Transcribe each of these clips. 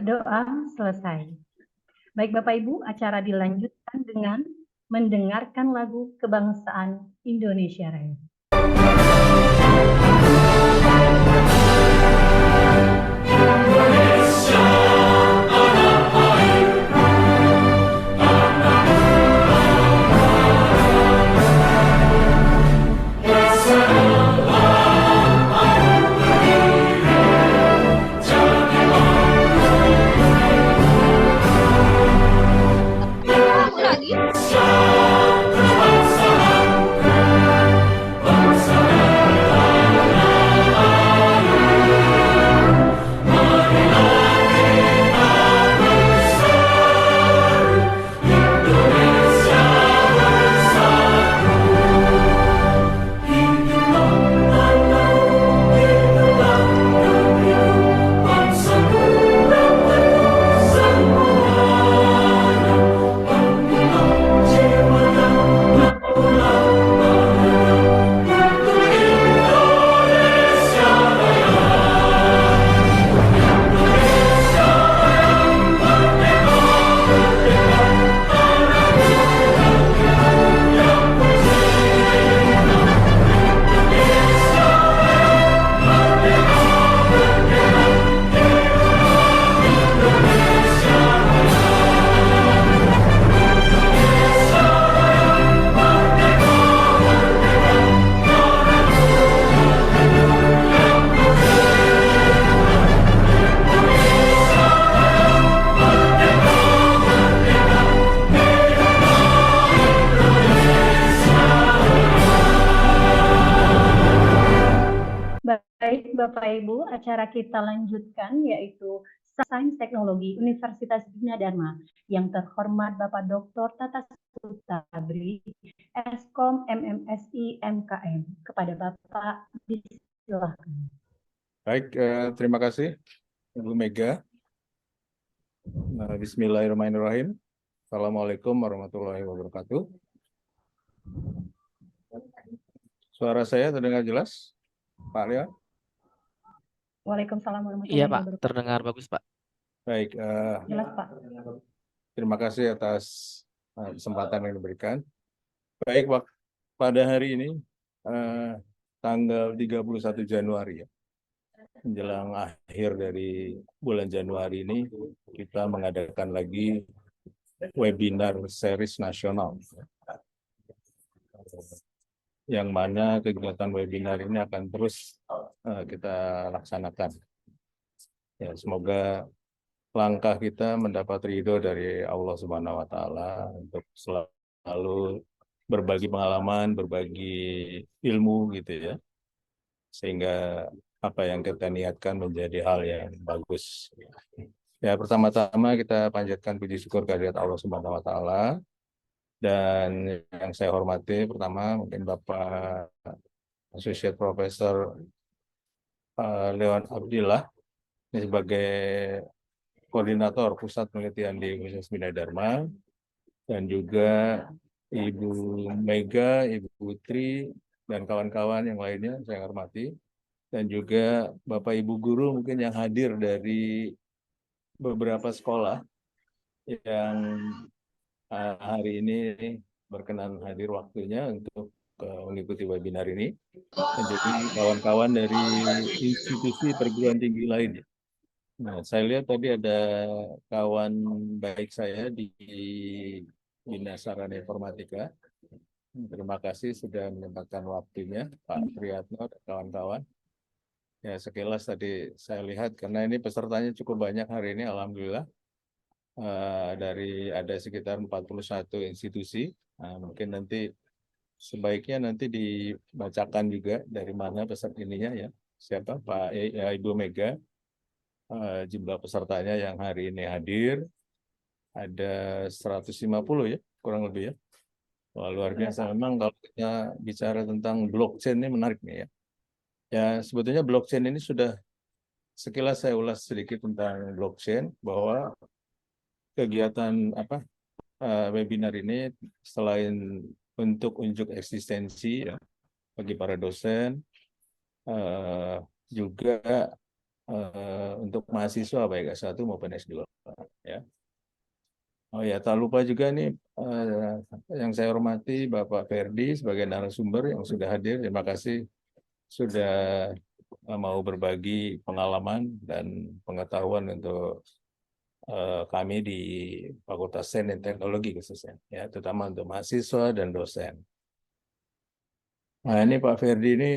Doa selesai. Baik Bapak Ibu, acara dilanjutkan dengan mendengarkan lagu kebangsaan Indonesia Raya. Baik Bapak Ibu, acara kita lanjutkan yaitu Sains Teknologi Universitas Bina Dharma yang terhormat Bapak Dr. Tata Sutabri, Eskom MMSI MKM. Kepada Bapak, silakan. Baik, terima kasih Ibu Mega. Bismillahirrahmanirrahim. Assalamualaikum warahmatullahi wabarakatuh. Suara saya terdengar jelas, Pak Lea? Waalaikumsalam warahmatullahi Iya Pak, wabarakatuh. terdengar bagus Pak. Baik, Jelas Pak. terima kasih atas kesempatan yang diberikan. Baik, pada hari ini, tanggal 31 Januari, ya, menjelang akhir dari bulan Januari ini, kita mengadakan lagi webinar series nasional. Yang mana kegiatan webinar ini akan terus kita laksanakan. Ya, semoga langkah kita mendapat ridho dari Allah Subhanahu wa Ta'ala untuk selalu berbagi pengalaman, berbagi ilmu gitu ya. Sehingga apa yang kita niatkan menjadi hal yang bagus. Ya, pertama-tama kita panjatkan puji syukur kehadirat Allah Subhanahu wa Ta'ala. Dan yang saya hormati pertama mungkin Bapak Associate Professor Leon Abdillah ini sebagai koordinator Pusat Penelitian di Universitas Bina Dharma, dan juga Ibu Mega, Ibu Putri, dan kawan-kawan yang lainnya saya hormati, dan juga Bapak Ibu Guru mungkin yang hadir dari beberapa sekolah yang hari ini berkenan hadir waktunya untuk mengikuti webinar ini, dan juga kawan-kawan dari institusi perguruan tinggi lainnya. Nah, saya lihat tadi ada kawan baik saya di Bina Sarana Informatika. Terima kasih sudah menyempatkan waktunya, Pak Priyatno dan kawan-kawan. Ya, sekilas tadi saya lihat, karena ini pesertanya cukup banyak hari ini, alhamdulillah. Dari ada sekitar 41 institusi. Nah, mungkin nanti sebaiknya nanti dibacakan juga dari mana peserta ininya ya. Siapa? Ibu Mega. Jumlah pesertanya yang hari ini hadir ada 150 ya, kurang lebih ya. Wah, luar biasa. Memang kalau kita bicara tentang blockchain ini menarik nih ya. Ya, sebetulnya blockchain ini sudah sekilas saya ulas sedikit tentang blockchain, bahwa kegiatan webinar ini selain untuk unjuk eksistensi ya, bagi para dosen, juga untuk mahasiswa baik S1 maupun S2 ya. Oh ya, tak lupa juga nih yang saya hormati Bapak Ferdi sebagai narasumber yang sudah hadir. Terima kasih sudah mau berbagi pengalaman dan pengetahuan untuk kami di Fakultas Sains dan Teknologi khususnya, ya, terutama untuk mahasiswa dan dosen. Nah, ini Pak Ferdi ini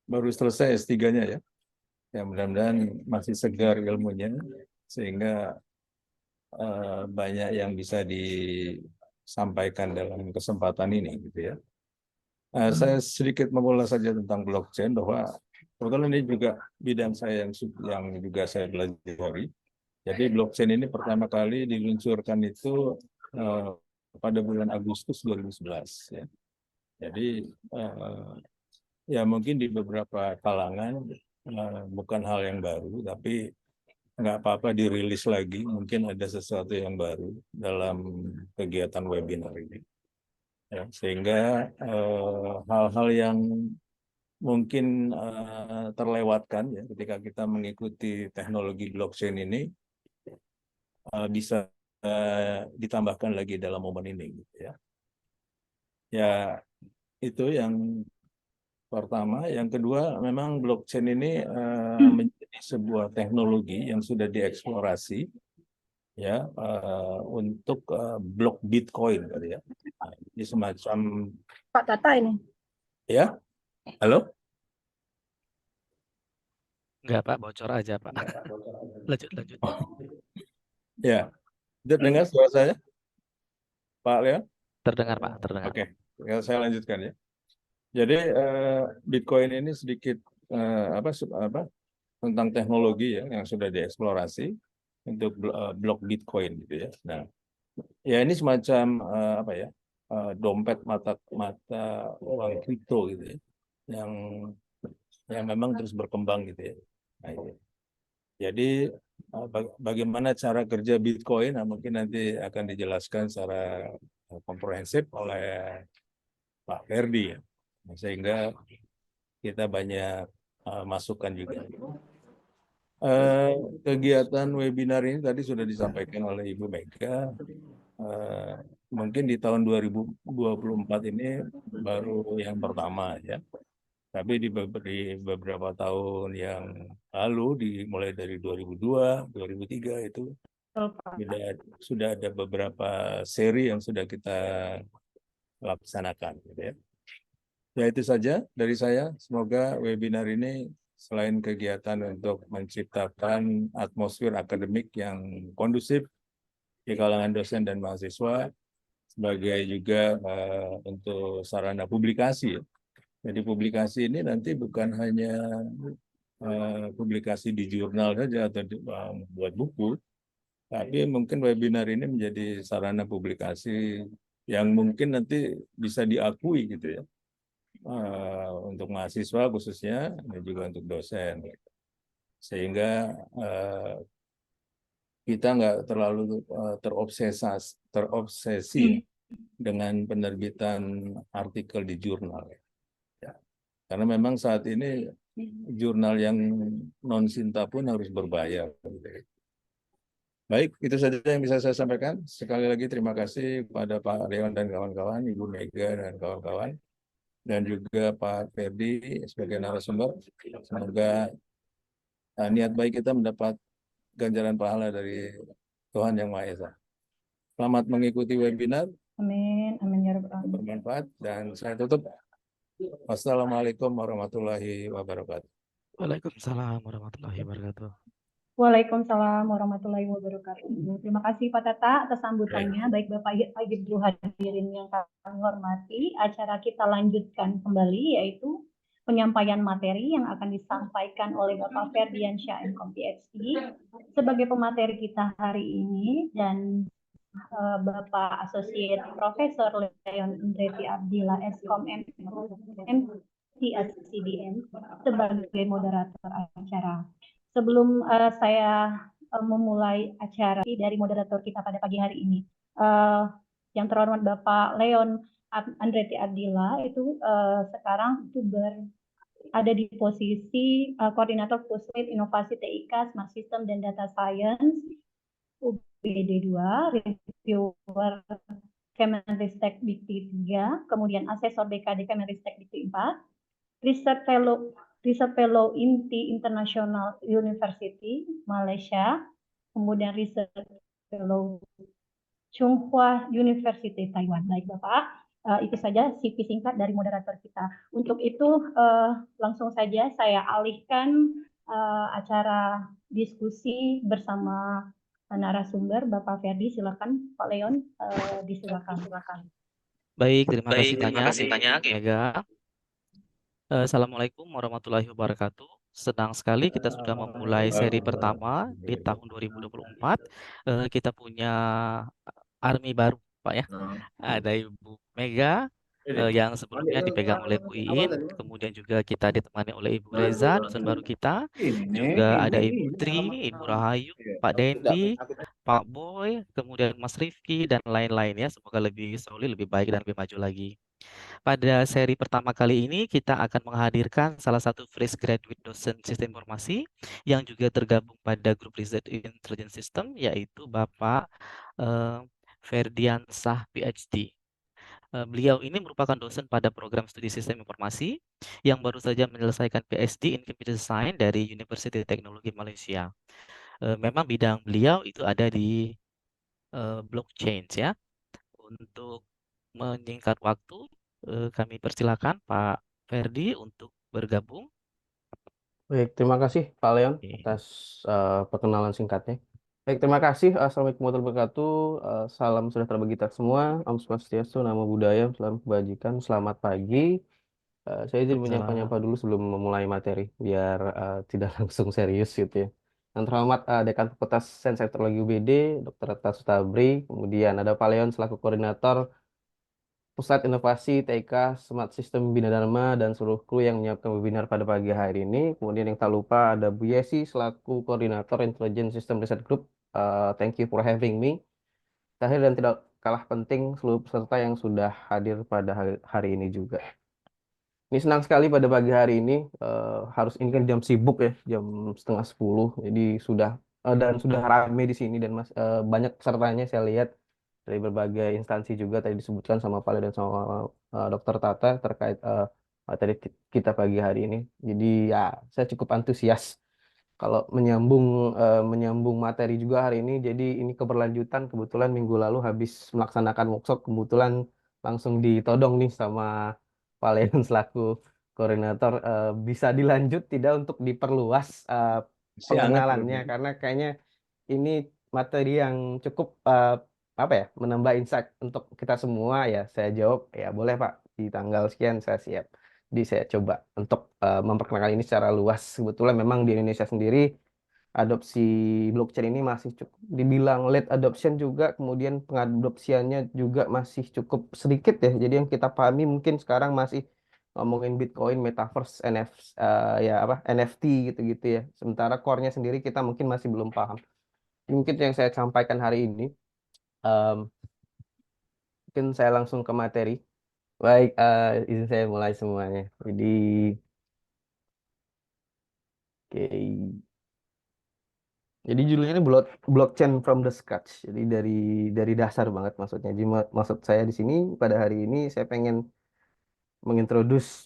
baru selesai S3-nya ya. Ya, mudah-mudahan masih segar ilmunya sehingga banyak yang bisa disampaikan dalam kesempatan ini gitu ya. Saya sedikit mengulas saja tentang blockchain bahwa kebetulan ini juga bidang saya yang juga saya pelajari. Jadi blockchain ini pertama kali diluncurkan itu pada bulan Agustus 2011 ya. Jadi ya mungkin di beberapa kalangan bukan hal yang baru, tapi nggak apa-apa dirilis lagi, mungkin ada sesuatu yang baru dalam kegiatan webinar ini. Ya, sehingga hal-hal yang mungkin terlewatkan ya ketika kita mengikuti teknologi blockchain ini bisa ditambahkan lagi dalam momen ini gitu ya. Ya, itu yang pertama. Yang kedua, memang blockchain ini menjadi sebuah teknologi yang sudah dieksplorasi ya untuk blok Bitcoin kali ya. Ini semacam Pak Tata ini. ya. Halo? Enggak, Pak, bocor aja, Pak. Lanjut. Ya. Dengar suara saya? Pak Leon? Terdengar, Pak, terdengar. Oke, ya, saya lanjutkan ya. Jadi Bitcoin ini sedikit tentang teknologi ya yang sudah dieksplorasi untuk blok Bitcoin gitu ya. Nah, ya ini semacam dompet mata uang kripto gitu ya, yang memang terus berkembang gitu ya. Nah, jadi bagaimana cara kerja Bitcoin? Nah, mungkin nanti akan dijelaskan secara komprehensif oleh Pak Ferdi ya. Sehingga kita banyak masukan juga. Kegiatan webinar ini tadi sudah disampaikan oleh Ibu Mega. Mungkin di tahun 2024 ini baru yang pertama ya. Tapi di beberapa tahun yang lalu, mulai dari 2002, 2003 itu sudah ada beberapa seri yang sudah kita laksanakan. Gitu ya. Ya itu saja dari saya. Semoga webinar ini selain kegiatan untuk menciptakan atmosfer akademik yang kondusif di kalangan dosen dan mahasiswa, sebagai juga untuk sarana publikasi. Jadi publikasi ini nanti bukan hanya publikasi di jurnal saja atau buat buku, tapi mungkin webinar ini menjadi sarana publikasi yang mungkin nanti bisa diakui gitu ya. Untuk mahasiswa khususnya dan juga untuk dosen, sehingga kita nggak terlalu terobsesi dengan penerbitan artikel di jurnal ya. Karena memang saat ini jurnal yang non Sinta pun harus berbayar. Baik, itu saja yang bisa saya sampaikan. Sekali lagi terima kasih kepada Pak Leon dan kawan-kawan, Ibu Mega dan kawan-kawan, dan juga Pak Ferdi sebagai narasumber. Semoga niat baik kita mendapat ganjaran pahala dari Tuhan Yang Maha Esa. Selamat mengikuti webinar. Amin, amin ya rabbal alamin. Bermanfaat dan saya tutup. Wassalamualaikum warahmatullahi wabarakatuh. Waalaikumsalam warahmatullahi wabarakatuh. Waalaikumsalam warahmatullahi wabarakatuh. Terima kasih Pak Tata atas sambutannya. Baik Bapak Ibu hadirin yang kami hormati, acara kita lanjutkan kembali yaitu penyampaian materi yang akan disampaikan oleh Bapak Ferdiansyah MKom PhD sebagai pemateri kita hari ini, dan Bapak Associate Profesor Leon Andretti Abdillah SKOM MTSCDM sebagai moderator acara. Sebelum saya memulai acara dari moderator kita pada pagi hari ini, yang terhormat Bapak Leon Andretti Abdillah itu sekarang itu ada di posisi Koordinator Puslit Inovasi TIK, Smart System dan Data Science, UBD 2, Reviewer Kemenristek Dikti 3, kemudian Asesor DKD Kemenristek Dikti 4, Research Fellow INTI International University, Malaysia, kemudian Research Fellow Tsinghua University, Taiwan. Baik Bapak, itu saja CV singkat dari moderator kita. Untuk itu langsung saja saya alihkan acara diskusi bersama narasumber. Bapak Ferdi, silakan. Pak Leon, disilakan. Baik, terima kasih banyak, Mega. Assalamualaikum warahmatullahi wabarakatuh. Senang sekali kita sudah memulai seri pertama di tahun 2024. Kita punya army baru, Pak ya. Ada Ibu Mega yang sebelumnya dipegang oleh Bu Iin, kemudian juga kita ditemani oleh Ibu Reza, dosen baru kita. Juga ada Ibu Tri, Ibu Rahayu, Pak Dendi, Pak Boy, kemudian Mas Rifki, dan lain-lain ya. Semoga lebih solid, lebih baik, dan lebih maju lagi. Pada seri pertama kali ini kita akan menghadirkan salah satu fresh graduate dosen sistem informasi yang juga tergabung pada grup riset Intelligent System, yaitu Bapak Ferdiansah PhD. Beliau ini merupakan dosen pada program studi sistem informasi yang baru saja menyelesaikan PhD in Computer Science dari University Teknologi Malaysia. Memang bidang beliau itu ada di blockchain ya. Untuk menyingkat waktu, kami persilakan Pak Ferdi untuk bergabung. Baik, terima kasih Pak Leon Oke. atas perkenalan singkatnya. Baik, terima kasih. Assalamualaikum warahmatullahi wabarakatuh. Salam sejahtera bagi kita semua. Om Swastiastu, Namo Buddhaya, Salam Kebajikan. Selamat pagi. Saya jadi menyapa-nyapa dulu sebelum memulai materi, biar tidak langsung serius gitu ya. Yang terhormat Dekan Fakultas Sains Teknologi UBD, Dr. Reta Sutabri. Kemudian ada Pak Leon selaku Koordinator Pusat Inovasi TIK Smart System Bina Dharma dan seluruh kru yang menyiapkan webinar pada pagi hari ini. Kemudian yang tak lupa ada Bu Yesi selaku Koordinator Intelligent System Research Group. Thank you for having me. Terakhir dan tidak kalah penting seluruh peserta yang sudah hadir pada hari ini juga. Ini senang sekali pada pagi hari ini. Harus ini kan jam sibuk ya, jam setengah 10. Jadi sudah dan sudah ramai di sini dan banyak pesertanya saya lihat dari berbagai instansi juga tadi disebutkan sama Pak dan sama Dr. Tata terkait materi kita pagi hari ini. Jadi ya saya cukup antusias kalau menyambung materi juga hari ini. Jadi ini keberlanjutan, kebetulan minggu lalu habis melaksanakan workshop, kebetulan langsung ditodong nih sama Pak Leon selaku koordinator, bisa dilanjut tidak untuk diperluas pengenalannya karena kayaknya ini materi yang cukup apa ya, menambah insight untuk kita semua ya. Saya jawab ya boleh Pak, di tanggal sekian saya siap. Jadi saya coba untuk memperkenalkan ini secara luas. Kebetulan memang di Indonesia sendiri adopsi blockchain ini masih cukup dibilang late adoption juga, kemudian pengadopsiannya juga masih cukup sedikit ya. Jadi yang kita pahami mungkin sekarang masih ngomongin Bitcoin, Metaverse, ya apa NFT gitu-gitu ya. Sementara core-nya sendiri kita mungkin masih belum paham. Mungkin yang saya sampaikan hari ini, mungkin saya langsung ke materi. Baik, izin saya mulai semuanya. Jadi, oke. Jadi judulnya ini blockchain from the scratch. Jadi dari dasar banget maksudnya. Jadi maksud saya di sini pada hari ini saya pengen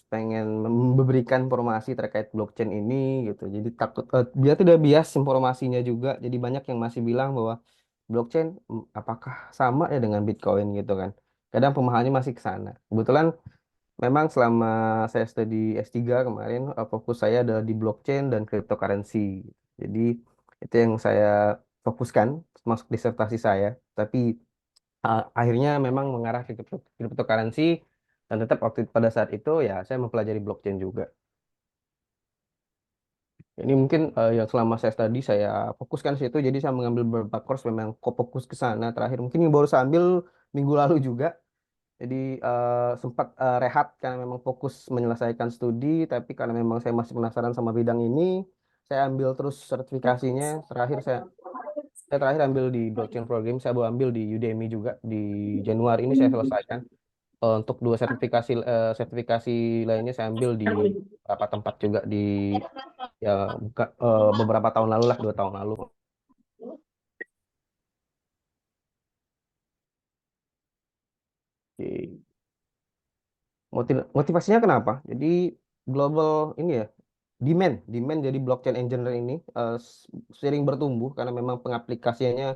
pengen memberikan informasi terkait blockchain ini gitu. Jadi takut biar tidak bias informasinya juga. Jadi banyak yang masih bilang bahwa blockchain apakah sama ya dengan Bitcoin gitu kan. Kadang pemahamannya masih ke sana. Kebetulan memang selama saya studi S3 kemarin, fokus saya adalah di blockchain dan cryptocurrency. Jadi itu yang saya fokuskan masuk disertasi saya. Tapi akhirnya memang mengarah ke cryptocurrency dan tetap pada saat itu ya saya mempelajari blockchain juga. Ini mungkin yang selama saya studi saya fokuskan situ. Jadi saya mengambil beberapa course memang kok fokus ke sana. Terakhir mungkin yang baru saya ambil minggu lalu juga. Jadi sempat rehat karena memang fokus menyelesaikan studi, tapi karena memang saya masih penasaran sama bidang ini, saya ambil terus sertifikasinya. Saya terakhir ambil di blockchain program, saya baru ambil di Udemy juga di Januari ini saya selesaikan. untuk dua sertifikasi lainnya saya ambil di beberapa tempat juga di ya beberapa tahun lalu lah, 2 tahun lalu. Oke. Motivasinya kenapa? Jadi global ini ya, demand jadi blockchain engineer ini sering bertumbuh karena memang pengaplikasiannya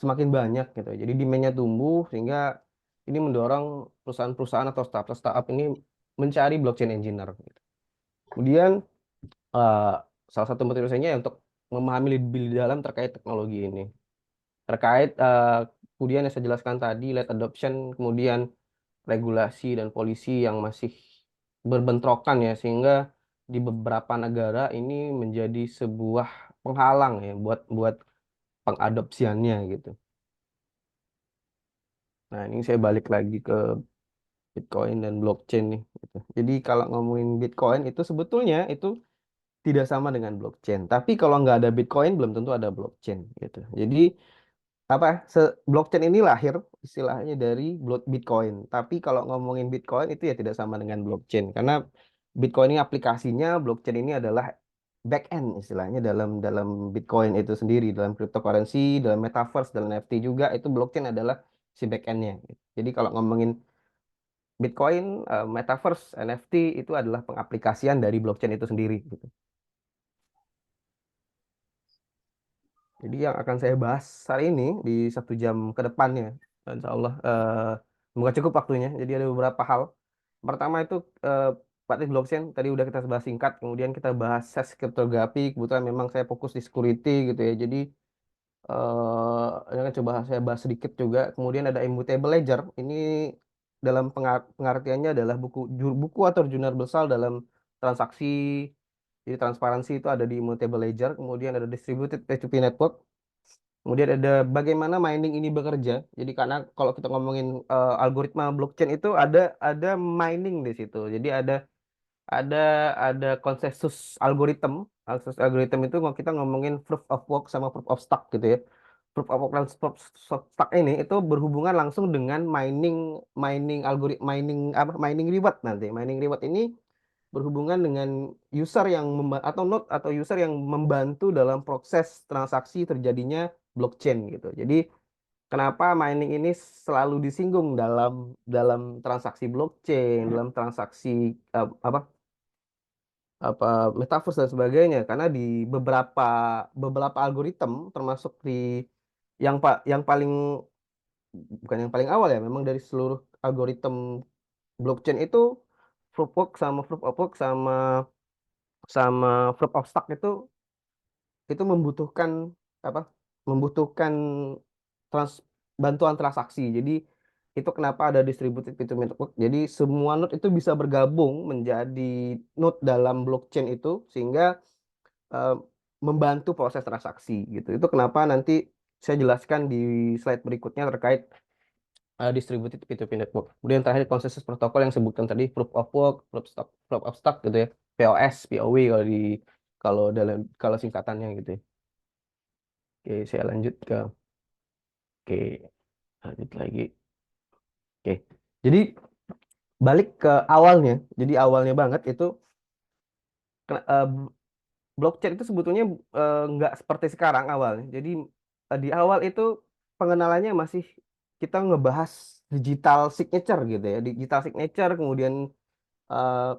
semakin banyak gitu. Jadi demandnya tumbuh sehingga ini mendorong perusahaan-perusahaan atau startup ini mencari blockchain engineer, gitu. Kemudian eh, salah satu motivasinya ya untuk memahami lebih dalam terkait teknologi ini, terkait kemudian yang saya jelaskan tadi, late adoption, kemudian regulasi dan polisi yang masih berbentrokan ya, sehingga di beberapa negara ini menjadi sebuah penghalang ya buat buat pengadopsiannya gitu. Nah, ini saya balik lagi ke Bitcoin dan blockchain nih, gitu. Jadi kalau ngomongin Bitcoin itu sebetulnya itu tidak sama dengan blockchain. Tapi kalau nggak ada Bitcoin belum tentu ada blockchain gitu. Jadi apa blockchain ini lahir istilahnya dari Bitcoin. Tapi kalau ngomongin Bitcoin itu ya tidak sama dengan blockchain karena Bitcoin ini aplikasinya, blockchain ini adalah back end istilahnya dalam dalam Bitcoin itu sendiri, dalam cryptocurrency, dalam metaverse, dalam NFT juga itu blockchain adalah si back endnya. Jadi kalau ngomongin Bitcoin, metaverse, NFT itu adalah pengaplikasian dari blockchain itu sendiri gitu. Jadi yang akan saya bahas hari ini di 1 jam ke depannya, insya Allah semoga cukup waktunya. Jadi ada beberapa hal. Pertama itu praktik blockchain tadi udah kita bahas singkat, kemudian kita bahas ses kriptografi. Kebetulan memang saya fokus di security gitu ya. Jadi ini akan coba saya bahas sedikit juga. Kemudian ada immutable ledger. Ini dalam pengertiannya adalah buku atau jurnal besar dalam transaksi. Jadi transparansi itu ada di immutable ledger. Kemudian ada distributed P2P network. Kemudian ada bagaimana mining ini bekerja. Jadi karena kalau kita ngomongin algoritma blockchain itu ada mining di situ. Jadi ada ada konsensus algoritma. Konsensus algoritma itu kalau kita ngomongin proof of work sama proof of stake gitu ya. Proof of work dan proof of stake ini itu berhubungan langsung dengan mining mining algoritma mining apa mining reward nanti. Mining reward ini berhubungan dengan user yang atau node atau user yang membantu dalam proses transaksi terjadinya blockchain gitu. Jadi kenapa mining ini selalu disinggung dalam dalam transaksi blockchain, dalam transaksi apa apa metaverse dan sebagainya? Karena di beberapa beberapa algoritma termasuk di yang paling bukan yang paling awal ya, memang dari seluruh algoritma blockchain itu proof of work sama proof of work sama sama proof of stake itu membutuhkan apa? Membutuhkan trans bantuan transaksi. Jadi itu kenapa ada distributed P2P network. Jadi semua node itu bisa bergabung menjadi node dalam blockchain itu sehingga eh, membantu proses transaksi gitu. Itu kenapa nanti saya jelaskan di slide berikutnya terkait distributed P2P network. Kemudian terakhir konsensus protokol yang sebutkan tadi proof of work, proof of stake gitu ya. POS, POW kalau singkatannya gitu ya. Oke, saya lanjut ke oke, lanjut lagi. Oke. Jadi balik ke awalnya. Jadi awalnya banget itu blockchain itu sebetulnya nggak seperti sekarang awalnya. Jadi di awal itu pengenalannya masih kita ngebahas digital signature gitu ya. Digital signature kemudian eh,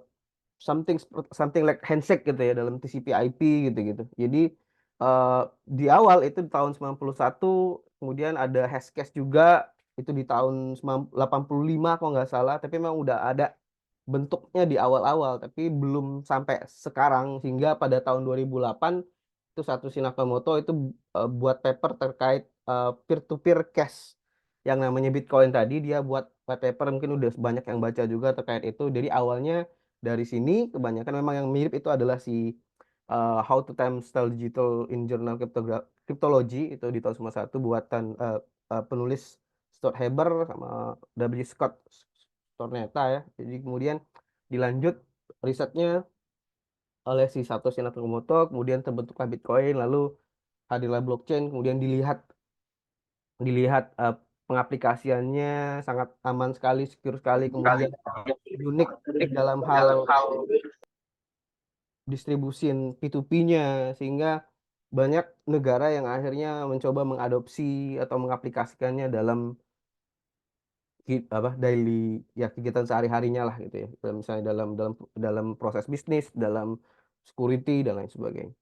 something like handshake gitu ya dalam TCP/IP gitu-gitu. Jadi eh, di awal itu di tahun 91 kemudian ada Hashcash juga itu di tahun 85 kalau nggak salah, tapi memang udah ada bentuknya di awal-awal tapi belum sampai sekarang sehingga pada tahun 2008 itu Satoshi Nakamoto itu buat paper terkait peer to peer cash yang namanya Bitcoin tadi. Dia buat white paper mungkin udah banyak yang baca juga terkait itu. Jadi awalnya dari sini kebanyakan memang yang mirip itu adalah si How to Timestamp Digital in Journal Cryptology itu di tahun 91 buatan penulis Stuart Haber sama W. Scott Stornetta ya. Jadi kemudian dilanjut risetnya oleh si Satoshi Nakamoto, kemudian terbentuklah Bitcoin, lalu hadirlah blockchain, kemudian dilihat dilihat pengaplikasiannya sangat aman sekali, secure sekali, kemudian unik dalam hal distribusi P2P-nya, sehingga banyak negara yang akhirnya mencoba mengadopsi atau mengaplikasikannya dalam daily ya kegiatan sehari-harinya lah gitu ya. Misalnya dalam proses bisnis, dalam security dan lain sebagainya.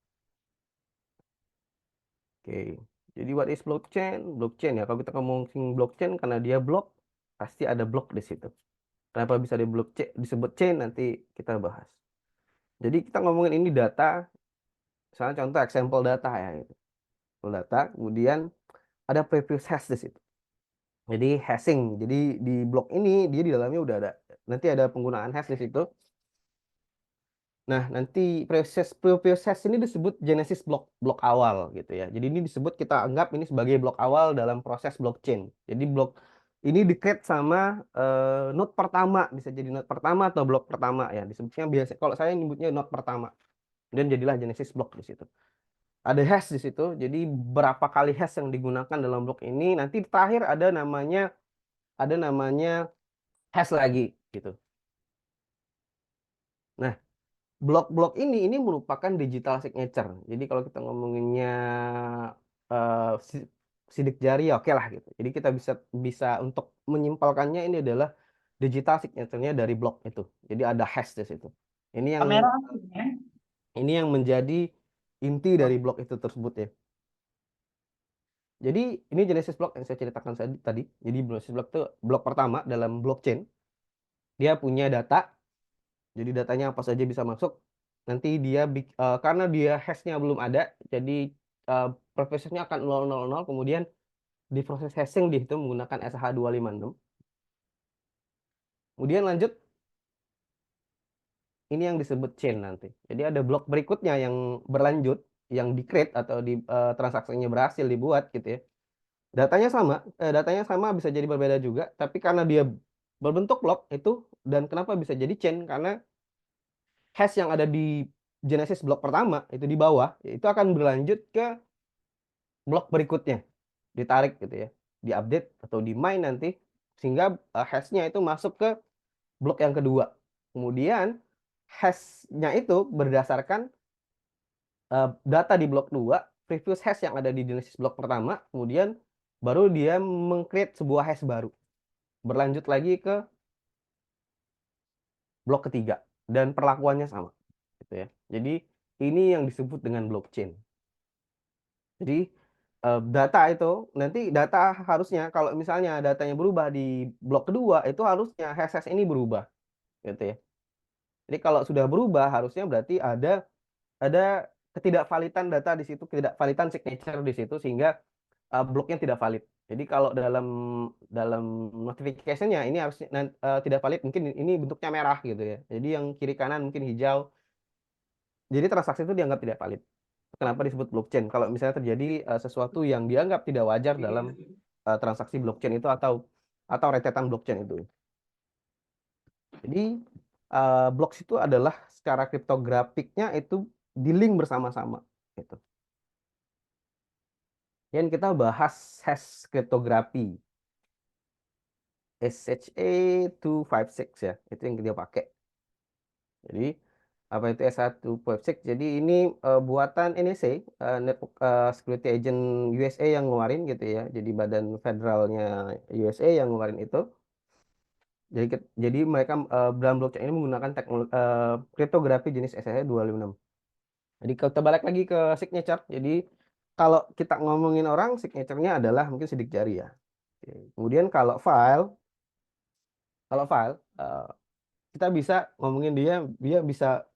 Oke. Jadi what is blockchain? Blockchain ya, kalau kita ngomongin blockchain karena dia blok, pasti ada blok di situ. Kenapa bisa di blockchain disebut chain, nanti kita bahas. Jadi kita ngomongin ini data, misalnya contoh example data ya gitu. Data, kemudian ada previous hash di situ. Jadi hashing. Jadi di blok ini dia di dalamnya udah ada, nanti ada penggunaan hash di situ. Nah, nanti previous hash ini disebut genesis blok awal gitu ya. Jadi ini disebut, kita anggap ini sebagai blok awal dalam proses blockchain. Jadi blok ini di-create sama node pertama, bisa jadi node pertama atau blok pertama ya. Disebutnya biasa, kalau saya nyebutnya node pertama. Dan jadilah genesis blok di situ. Ada hash di situ. Jadi berapa kali hash yang digunakan dalam blok ini, nanti terakhir ada namanya hash lagi gitu. Nah, blok-blok ini merupakan digital signature. Jadi kalau kita ngomonginnya sidik jari ya oke lah gitu. Jadi kita bisa bisa untuk menyimpulkannya, ini adalah digital signature-nya dari blok itu. Jadi ada hash di situ. Ini yang Kamera ya. ini yang menjadi inti dari blok itu tersebut ya. Jadi ini genesis blok yang saya ceritakan tadi. Jadi genesis blok itu blok pertama dalam blockchain. Dia punya data. Jadi datanya apa saja bisa masuk. Nanti dia karena dia hashnya belum ada, jadi prosesnya akan 000, kemudian di proses hashing dihitung menggunakan SH256. Kemudian lanjut, ini yang disebut chain nanti. Jadi ada blok berikutnya yang berlanjut, yang di-create atau di transaksinya berhasil dibuat gitu ya. Datanya sama bisa jadi berbeda juga, tapi karena dia berbentuk blok itu, dan kenapa bisa jadi chain, karena hash yang ada di genesis blok pertama itu di bawah, itu akan berlanjut ke blok berikutnya, ditarik gitu ya, diupdate atau di mine nanti, sehingga hashnya itu masuk ke blok yang kedua. Kemudian hashnya itu berdasarkan data di blok 2, previous hash yang ada di genesis blok pertama, kemudian baru dia meng-create sebuah hash baru, berlanjut lagi ke blok ketiga, dan perlakuannya sama gitu ya. Jadi ini yang disebut dengan blockchain. Jadi data itu, nanti data harusnya kalau misalnya datanya berubah di blok kedua, itu harusnya hash ini berubah gitu ya. Jadi kalau sudah berubah, harusnya berarti ada ketidakvalidan data di situ, ketidakvalidan signature di situ, sehingga bloknya tidak valid. Jadi kalau dalam notification-nya ini harusnya tidak valid, mungkin ini bentuknya merah gitu ya. Jadi yang kiri kanan mungkin hijau. Jadi transaksi itu dianggap tidak valid. Kenapa disebut blockchain? Kalau misalnya terjadi sesuatu yang dianggap tidak wajar dalam transaksi blockchain itu, atau rentetan blockchain itu. Jadi blocks itu adalah secara kriptografiknya itu di-link bersama-sama gitu. Dan kita bahas hash kriptografi. SHA-256 ya, itu yang dia pakai. Jadi apa itu SHA-256? Jadi ini buatan NSA, Network Security Agent USA yang ngeluarin gitu ya. Jadi badan federalnya USA yang ngeluarin itu. Jadi mereka dalam blockchain ini menggunakan teknologi kriptografi jenis SHA-256. Jadi kita balik lagi ke signature. Jadi kalau kita ngomongin orang, signature-nya adalah mungkin sidik jari ya. Oke. Kemudian kalau file kita bisa ngomongin dia bisa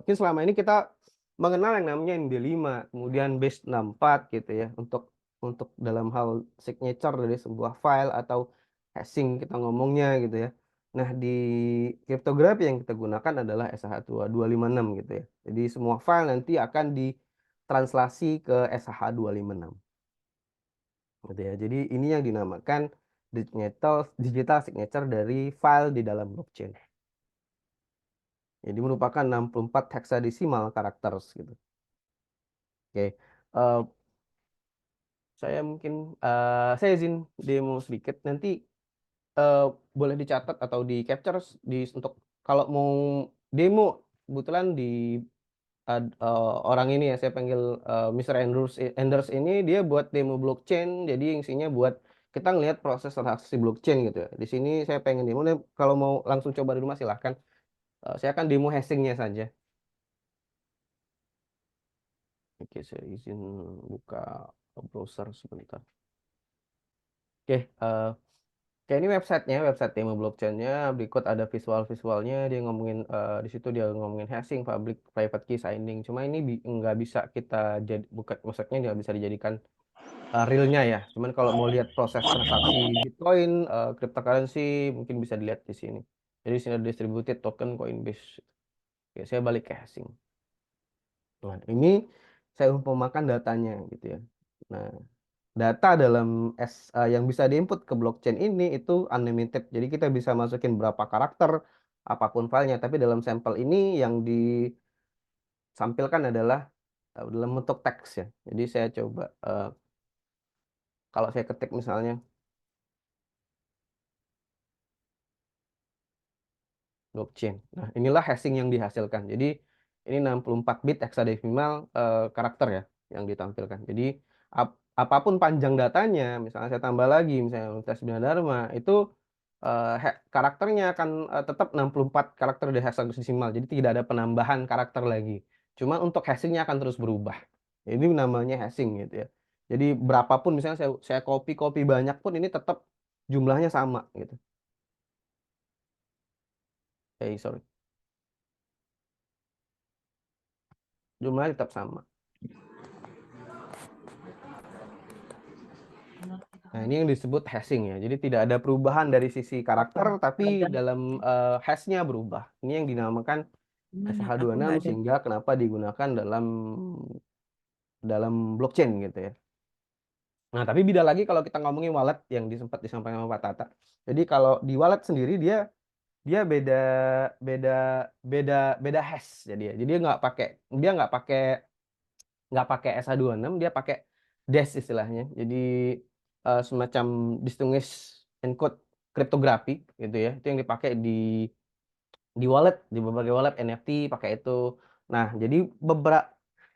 mungkin selama ini kita mengenal yang namanya MD5, kemudian base 64 gitu ya, untuk dalam hal signature dari sebuah file atau hashing kita ngomongnya gitu ya. Nah, di kriptografi yang kita gunakan adalah SH256 gitu ya. Jadi semua file nanti akan ditranslasi ke SH256 gitu ya. Jadi ini yang dinamakan digital signature dari file di dalam blockchain. Jadi merupakan 64 hexadesimal characters gitu. Oke. saya mungkin saya izin demo sedikit. Nanti boleh dicatat atau di capture untuk kalau mau demo. Kebetulan di orang ini ya saya panggil Mr. Anders ini dia buat demo blockchain. Jadi isinya buat kita ngelihat proses transaksi blockchain gitu ya. Di sini saya pengen demo. Nah, kalau mau langsung coba di rumah silahkan. Saya akan demo hashingnya saja. Oke, saya izin buka browser sebentar. Oke, kayak ini websitenya, website demo blockchainnya. Berikut ada visualnya. Dia ngomongin di situ dia ngomongin hashing, public, private key, signing. Cuma ini nggak bisa kita jadi bukan, maksudnya nggak bisa dijadikan realnya ya. Cuman kalau mau lihat proses transaksi Bitcoin, cryptocurrency, mungkin bisa dilihat di sini. Jadi di sini ada distributed token Coinbase. Oke, saya balik ke hashing. Nah, ini saya umpamakan datanya gitu ya. Nah, data dalam yang bisa diinput ke blockchain ini itu unlimited. Jadi kita bisa masukin berapa karakter, apapun filenya. Tapi dalam sampel ini yang disampilkan adalah dalam bentuk teks ya. Jadi saya coba kalau saya ketik misalnya blockchain. Nah, inilah hashing yang dihasilkan. Jadi ini 64 bit hexadecimal karakter ya yang ditampilkan. Jadi apapun panjang datanya, misalnya saya tambah lagi misalnya Universitas Bina Dharma itu karakternya akan tetap 64 karakter dari hexadecimal. Jadi tidak ada penambahan karakter lagi. Cuma untuk hashingnya akan terus berubah. Ini namanya hashing gitu ya. Jadi berapapun misalnya saya copy banyak pun ini tetap jumlahnya sama gitu. Sorry. Jumlahnya tetap sama. Nah, ini yang disebut hashing ya. Jadi tidak ada perubahan dari sisi karakter, tapi dalam hashnya berubah. Ini yang dinamakan SH26 sehingga kenapa digunakan dalam blockchain gitu ya. Nah, tapi beda lagi kalau kita ngomongin wallet yang sempat disampaikan sama Pak Tata. Jadi kalau di wallet sendiri dia dia beda beda beda beda hash jadi ya. Jadi dia nggak pakai SH26, dia pakai dash istilahnya. Jadi semacam distinguish encode kriptografi gitu ya. Itu yang dipakai di wallet, di berbagai wallet NFT pakai itu. Nah, jadi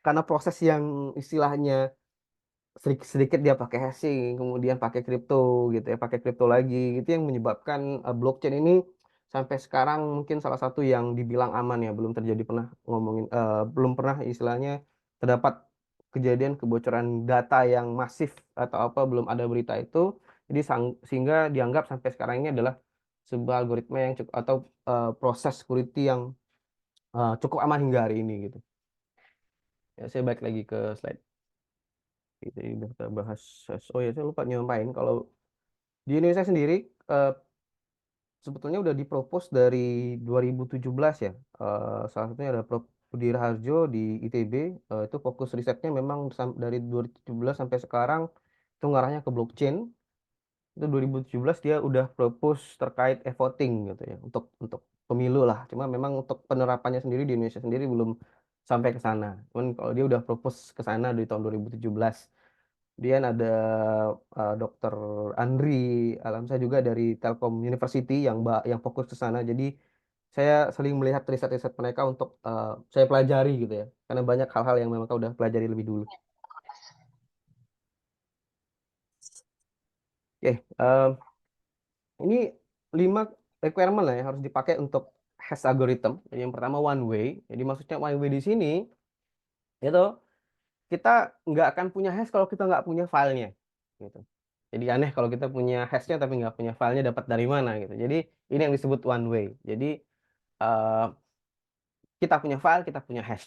karena proses yang istilahnya sedikit dia pakai hashing, kemudian pakai kripto gitu ya, pakai kripto lagi, itu yang menyebabkan blockchain ini sampai sekarang mungkin salah satu yang dibilang aman ya, belum terjadi pernah belum pernah istilahnya terdapat kejadian kebocoran data yang masif atau apa, belum ada berita itu, jadi sehingga dianggap sampai sekarang ini adalah sebuah algoritma yang cukup atau proses security yang cukup aman hingga hari ini gitu. Ya, saya balik lagi ke slide. Jadi udah kita bahas. Oh ya, saya lupa nyampain kalau di Indonesia sendiri sebetulnya udah dipropos dari 2017 ya. Salah satunya ada Prof. Budi Raharjo di ITB. Itu fokus risetnya memang dari 2017 sampai sekarang itu ngarahnya ke blockchain. Itu 2017 dia udah propose terkait e-voting gitu ya untuk pemilu lah. Cuma memang untuk penerapannya sendiri di Indonesia sendiri belum sampai ke sana. Cuman kalau dia udah propose ke sana di tahun 2017. Kemudian ada Dr. Andri Alamsyah juga dari Telkom University yang fokus ke sana. Jadi saya sering melihat riset-riset mereka untuk saya pelajari gitu ya. Karena banyak hal-hal yang mereka udah pelajari lebih dulu. Oke, ini 5 requirement lah yang harus dipakai untuk hash algorithm. Jadi yang pertama one way. Jadi maksudnya one way di sini itu kita nggak akan punya hash kalau kita nggak punya filenya gitu. Jadi aneh kalau kita punya hashnya tapi nggak punya filenya, dapat dari mana gitu. Jadi ini yang disebut one way. Jadi eh, kita punya file, kita punya hash.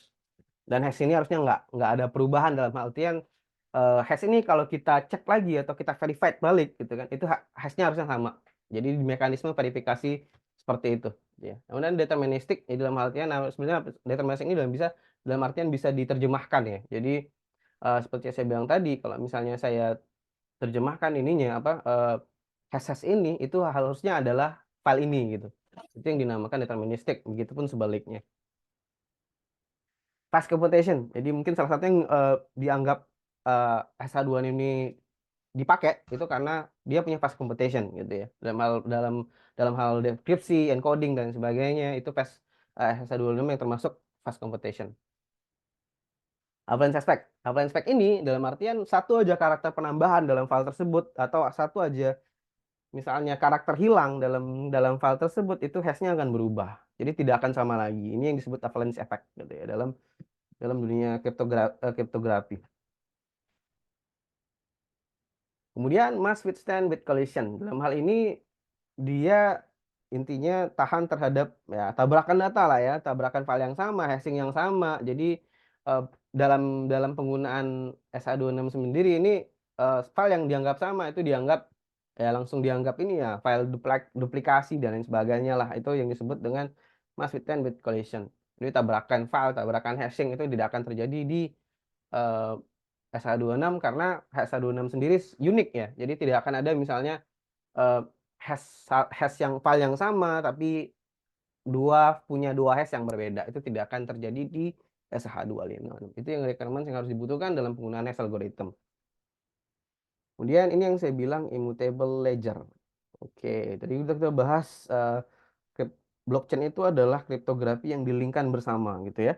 Dan hash ini harusnya nggak ada perubahan dalam artian hash ini kalau kita cek lagi atau kita verified balik gitu kan, itu hashnya harusnya sama. Jadi di mekanisme verifikasi seperti itu. Ya. Kemudian deterministik, ya dalam artian sebenarnya deterministik ini dalam artian bisa diterjemahkan ya. Jadi seperti yang saya bilang tadi, kalau misalnya saya terjemahkan ininya apa hash ini itu harusnya adalah file ini gitu. Itu yang dinamakan deterministik. Begitupun sebaliknya. Fast computation. Jadi mungkin salah satu yang dianggap SH2 ini dipakai itu karena dia punya fast competition gitu ya. Dalam hal deskripsi, encoding dan sebagainya itu SH26 yang termasuk fast competition. Avalanche aspect. Avalanche aspect ini dalam artian satu aja karakter penambahan dalam file tersebut atau satu aja misalnya karakter hilang dalam file tersebut itu hashnya akan berubah. Jadi tidak akan sama lagi. Ini yang disebut avalanche effect gitu ya dalam dunia kriptografi. Kemudian must withstand with collision. Dalam hal ini dia intinya tahan terhadap ya tabrakan data lah ya, tabrakan file yang sama, hashing yang sama. Jadi dalam penggunaan SH26 sendiri ini file yang dianggap sama itu dianggap ya langsung dianggap ini ya file duplikasi dan lain sebagainya lah. Itu yang disebut dengan must withstand with collision. Jadi tabrakan file, tabrakan hashing itu tidak akan terjadi di SH26 karena SH26 sendiri unik ya. Jadi tidak akan ada misalnya hash yang file yang sama tapi punya dua hash yang berbeda. Itu tidak akan terjadi di SH25. Itu yang requirements yang harus dibutuhkan dalam penggunaan hash algorithm. Kemudian ini yang saya bilang immutable ledger. Oke, tadi kita bahas blockchain itu adalah kriptografi yang dilingkan bersama gitu ya.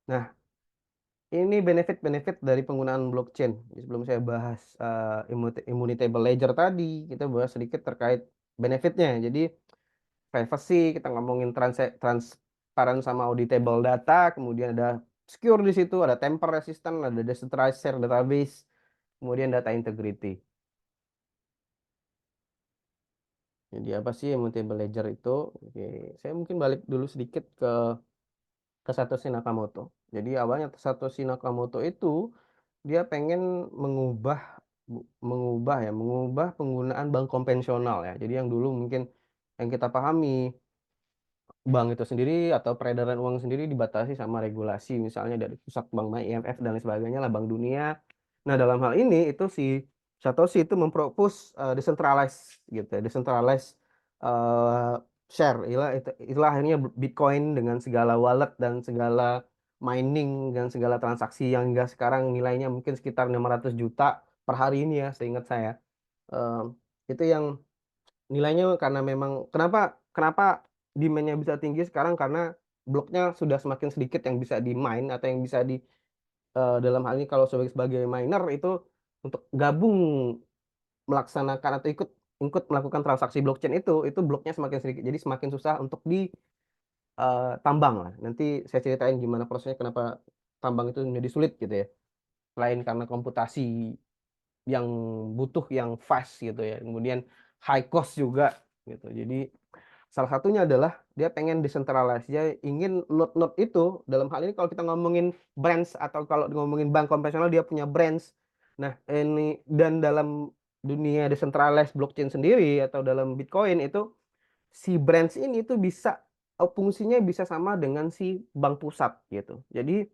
Nah, ini benefit-benefit dari penggunaan blockchain. Sebelum saya bahas immutable ledger tadi, kita bahas sedikit terkait benefitnya. Jadi privacy, kita ngomongin transparan sama auditable data, kemudian ada secure di situ, ada tamper resistant, ada decentralized share database, kemudian data integrity. Jadi apa sih immutable ledger itu? Oke, saya mungkin balik dulu sedikit ke Satoshi Nakamoto. Jadi awalnya Satoshi Nakamoto itu dia pengen mengubah penggunaan bank konvensional ya. Jadi yang dulu mungkin yang kita pahami bank itu sendiri atau peredaran uang sendiri dibatasi sama regulasi misalnya dari pusat bank IMF dan lain sebagainya lah Bank Dunia. Nah, dalam hal ini itu si Satoshi itu mempropose decentralized gitu ya, decentralized share. Itulah akhirnya Bitcoin dengan segala wallet dan segala mining dan segala transaksi yang hingga sekarang nilainya mungkin sekitar 600 juta per hari ini ya, seingat saya. Eh, itu yang nilainya karena memang kenapa demand-nya bisa tinggi sekarang karena bloknya sudah semakin sedikit yang bisa di mine atau yang bisa dalam hal ini kalau sebagai miner itu untuk gabung melaksanakan atau ikut melakukan transaksi blockchain itu bloknya semakin sedikit jadi semakin susah untuk ditambang lah. Nanti saya ceritain gimana prosesnya kenapa tambang itu menjadi sulit gitu ya. Selain karena komputasi yang butuh yang fast gitu ya. Kemudian high cost juga gitu. Jadi salah satunya adalah dia pengen decentralized. Dia ingin node-node itu dalam hal ini kalau kita ngomongin branch atau kalau ngomongin bank konvensional dia punya branch. Nah, ini dan dalam dunia decentralized blockchain sendiri atau dalam Bitcoin itu si branch ini tuh bisa fungsinya bisa sama dengan si bank pusat gitu. Jadi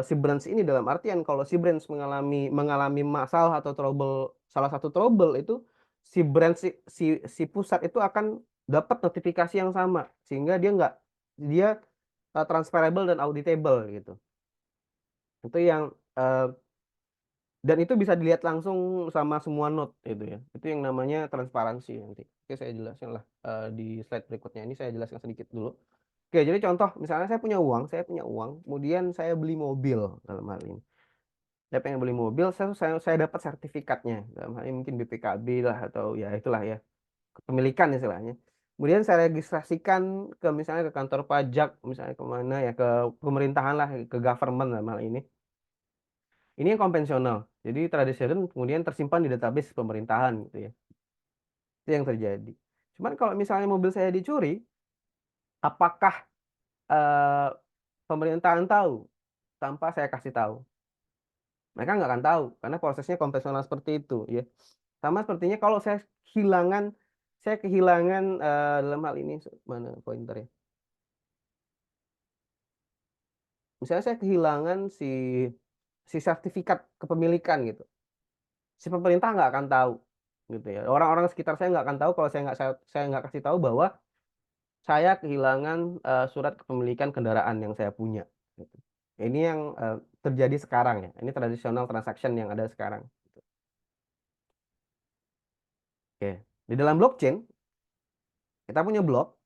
si branch ini dalam artian kalau si branch mengalami masalah atau salah satu trouble itu si branch si pusat itu akan dapat notifikasi yang sama sehingga dia transferable dan auditable gitu. Itu yang dan itu bisa dilihat langsung sama semua node itu ya. Itu yang namanya transparansi nanti. Oke, saya jelasin lah di slide berikutnya. Ini saya jelaskan sedikit dulu. Oke, jadi contoh misalnya saya punya uang, kemudian saya beli mobil dalam hal ini. Saya pengen beli mobil, saya dapat sertifikatnya. Dalam hal ini mungkin BPKB lah atau ya itulah ya, kepemilikan istilahnya. Kemudian saya registrasikan misalnya ke kantor pajak, misalnya kemana ya, ke pemerintahan lah, ke government dalam hal ini. Ini yang konvensional. Jadi tradisional kemudian tersimpan di database pemerintahan gitu ya. Itu yang terjadi. Cuman kalau misalnya mobil saya dicuri, apakah eh, pemerintahan tahu tanpa saya kasih tahu? Mereka nggak akan tahu karena prosesnya konvensional seperti itu ya. Sama sepertinya kalau saya kehilangan dalam hal ini mana pointer ya? Misalnya saya kehilangan si sertifikat kepemilikan gitu. Si pemerintah nggak akan tahu gitu ya. Orang-orang sekitar saya nggak akan tahu kalau saya nggak kasih tahu bahwa saya kehilangan surat kepemilikan kendaraan yang saya punya. Gitu. Ini yang terjadi sekarang ya. Ini tradisional transaction yang ada sekarang. Oke, di dalam blockchain kita punya blok.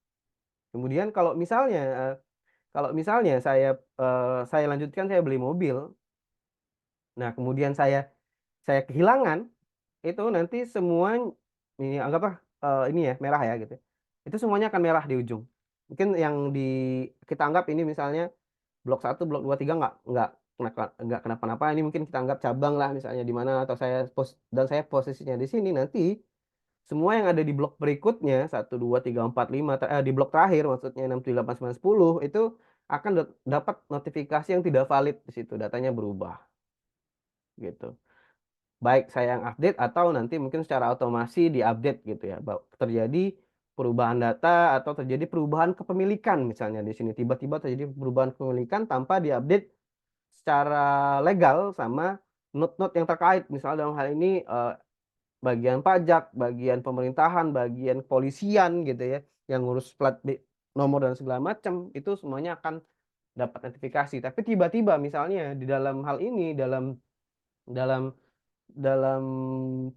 Kemudian kalau misalnya saya lanjutkan, saya beli mobil. Nah, kemudian saya kehilangan, itu nanti semua ini anggaplah ini ya merah ya gitu. Itu semuanya akan merah di ujung. Mungkin yang kita anggap ini misalnya blok 1, blok 2, 3 nggak kenapa-napa. Ini mungkin kita anggap cabang lah misalnya di mana, atau saya posisinya di sini. Nanti semua yang ada di blok berikutnya 1, 2, 3, 4, 5 di blok terakhir maksudnya 6, 7, 8, 9, 10 itu akan dapat notifikasi yang tidak valid di situ, datanya berubah gitu. Baik saya yang update atau nanti mungkin secara otomasi diupdate gitu ya. Terjadi perubahan data atau terjadi perubahan kepemilikan misalnya di sini, tiba-tiba terjadi perubahan kepemilikan tanpa diupdate secara legal sama node-node yang terkait. Misalnya dalam hal ini bagian pajak, bagian pemerintahan, bagian kepolisian gitu ya, yang ngurus plat nomor dan segala macam, itu semuanya akan dapat notifikasi. Tapi tiba-tiba misalnya di dalam hal ini, dalam dalam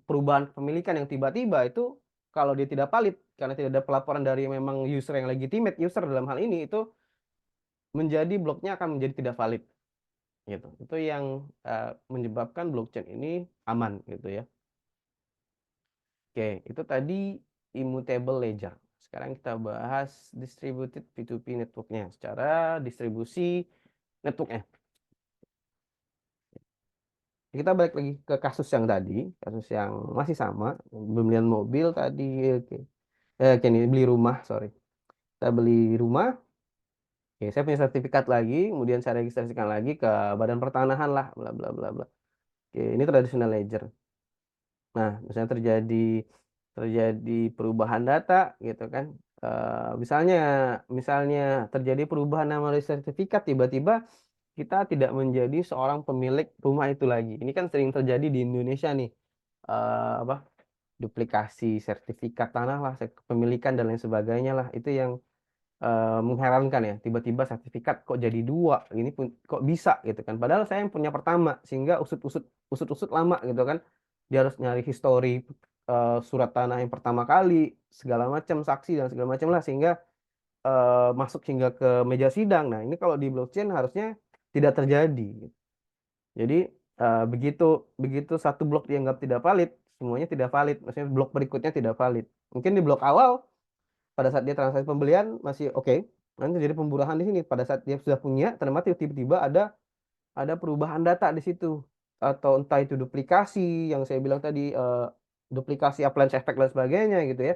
perubahan kepemilikan yang tiba-tiba itu, kalau dia tidak valid karena tidak ada pelaporan dari memang user yang legitimate, user dalam hal ini, itu menjadi bloknya akan menjadi tidak valid gitu. Itu yang menyebabkan blockchain ini aman gitu ya. Oke, itu tadi immutable ledger. Sekarang kita bahas distributed P2P networknya, secara distribusi networknya. Kita balik lagi ke kasus yang tadi, kasus yang masih sama, pembelian mobil tadi. Oke. Oke, ini beli rumah, sorry. Kita beli rumah. Oke, saya punya sertifikat lagi, kemudian saya registrasikan lagi ke Badan Pertanahan lah, bla bla bla bla. Oke, ini traditional ledger. Nah, misalnya terjadi perubahan data gitu kan. Misalnya misalnya terjadi perubahan nama dari sertifikat, tiba-tiba kita tidak menjadi seorang pemilik rumah itu lagi. Ini kan sering terjadi di Indonesia nih. Apa? Duplikasi sertifikat tanah lah, kepemilikan dan lain sebagainya lah. Itu yang mengherankan ya. Tiba-tiba sertifikat kok jadi dua, ini pun kok bisa gitu kan. Padahal saya yang punya pertama, sehingga usut-usut lama gitu kan. Dia harus nyari histori surat tanah yang pertama kali, segala macam saksi dan segala macam lah, sehingga masuk hingga ke meja sidang. Nah, ini kalau di blockchain harusnya tidak terjadi. Jadi begitu begitu satu blok dianggap tidak valid, semuanya tidak valid. Maksudnya blok berikutnya tidak valid. Mungkin di blok awal pada saat dia transaksi pembelian masih oke. Nanti jadi pemburahan di sini pada saat dia sudah punya, ternyata tiba-tiba ada perubahan data di situ, atau entah itu duplikasi yang saya bilang tadi, duplikasi appliance effect dan sebagainya gitu ya.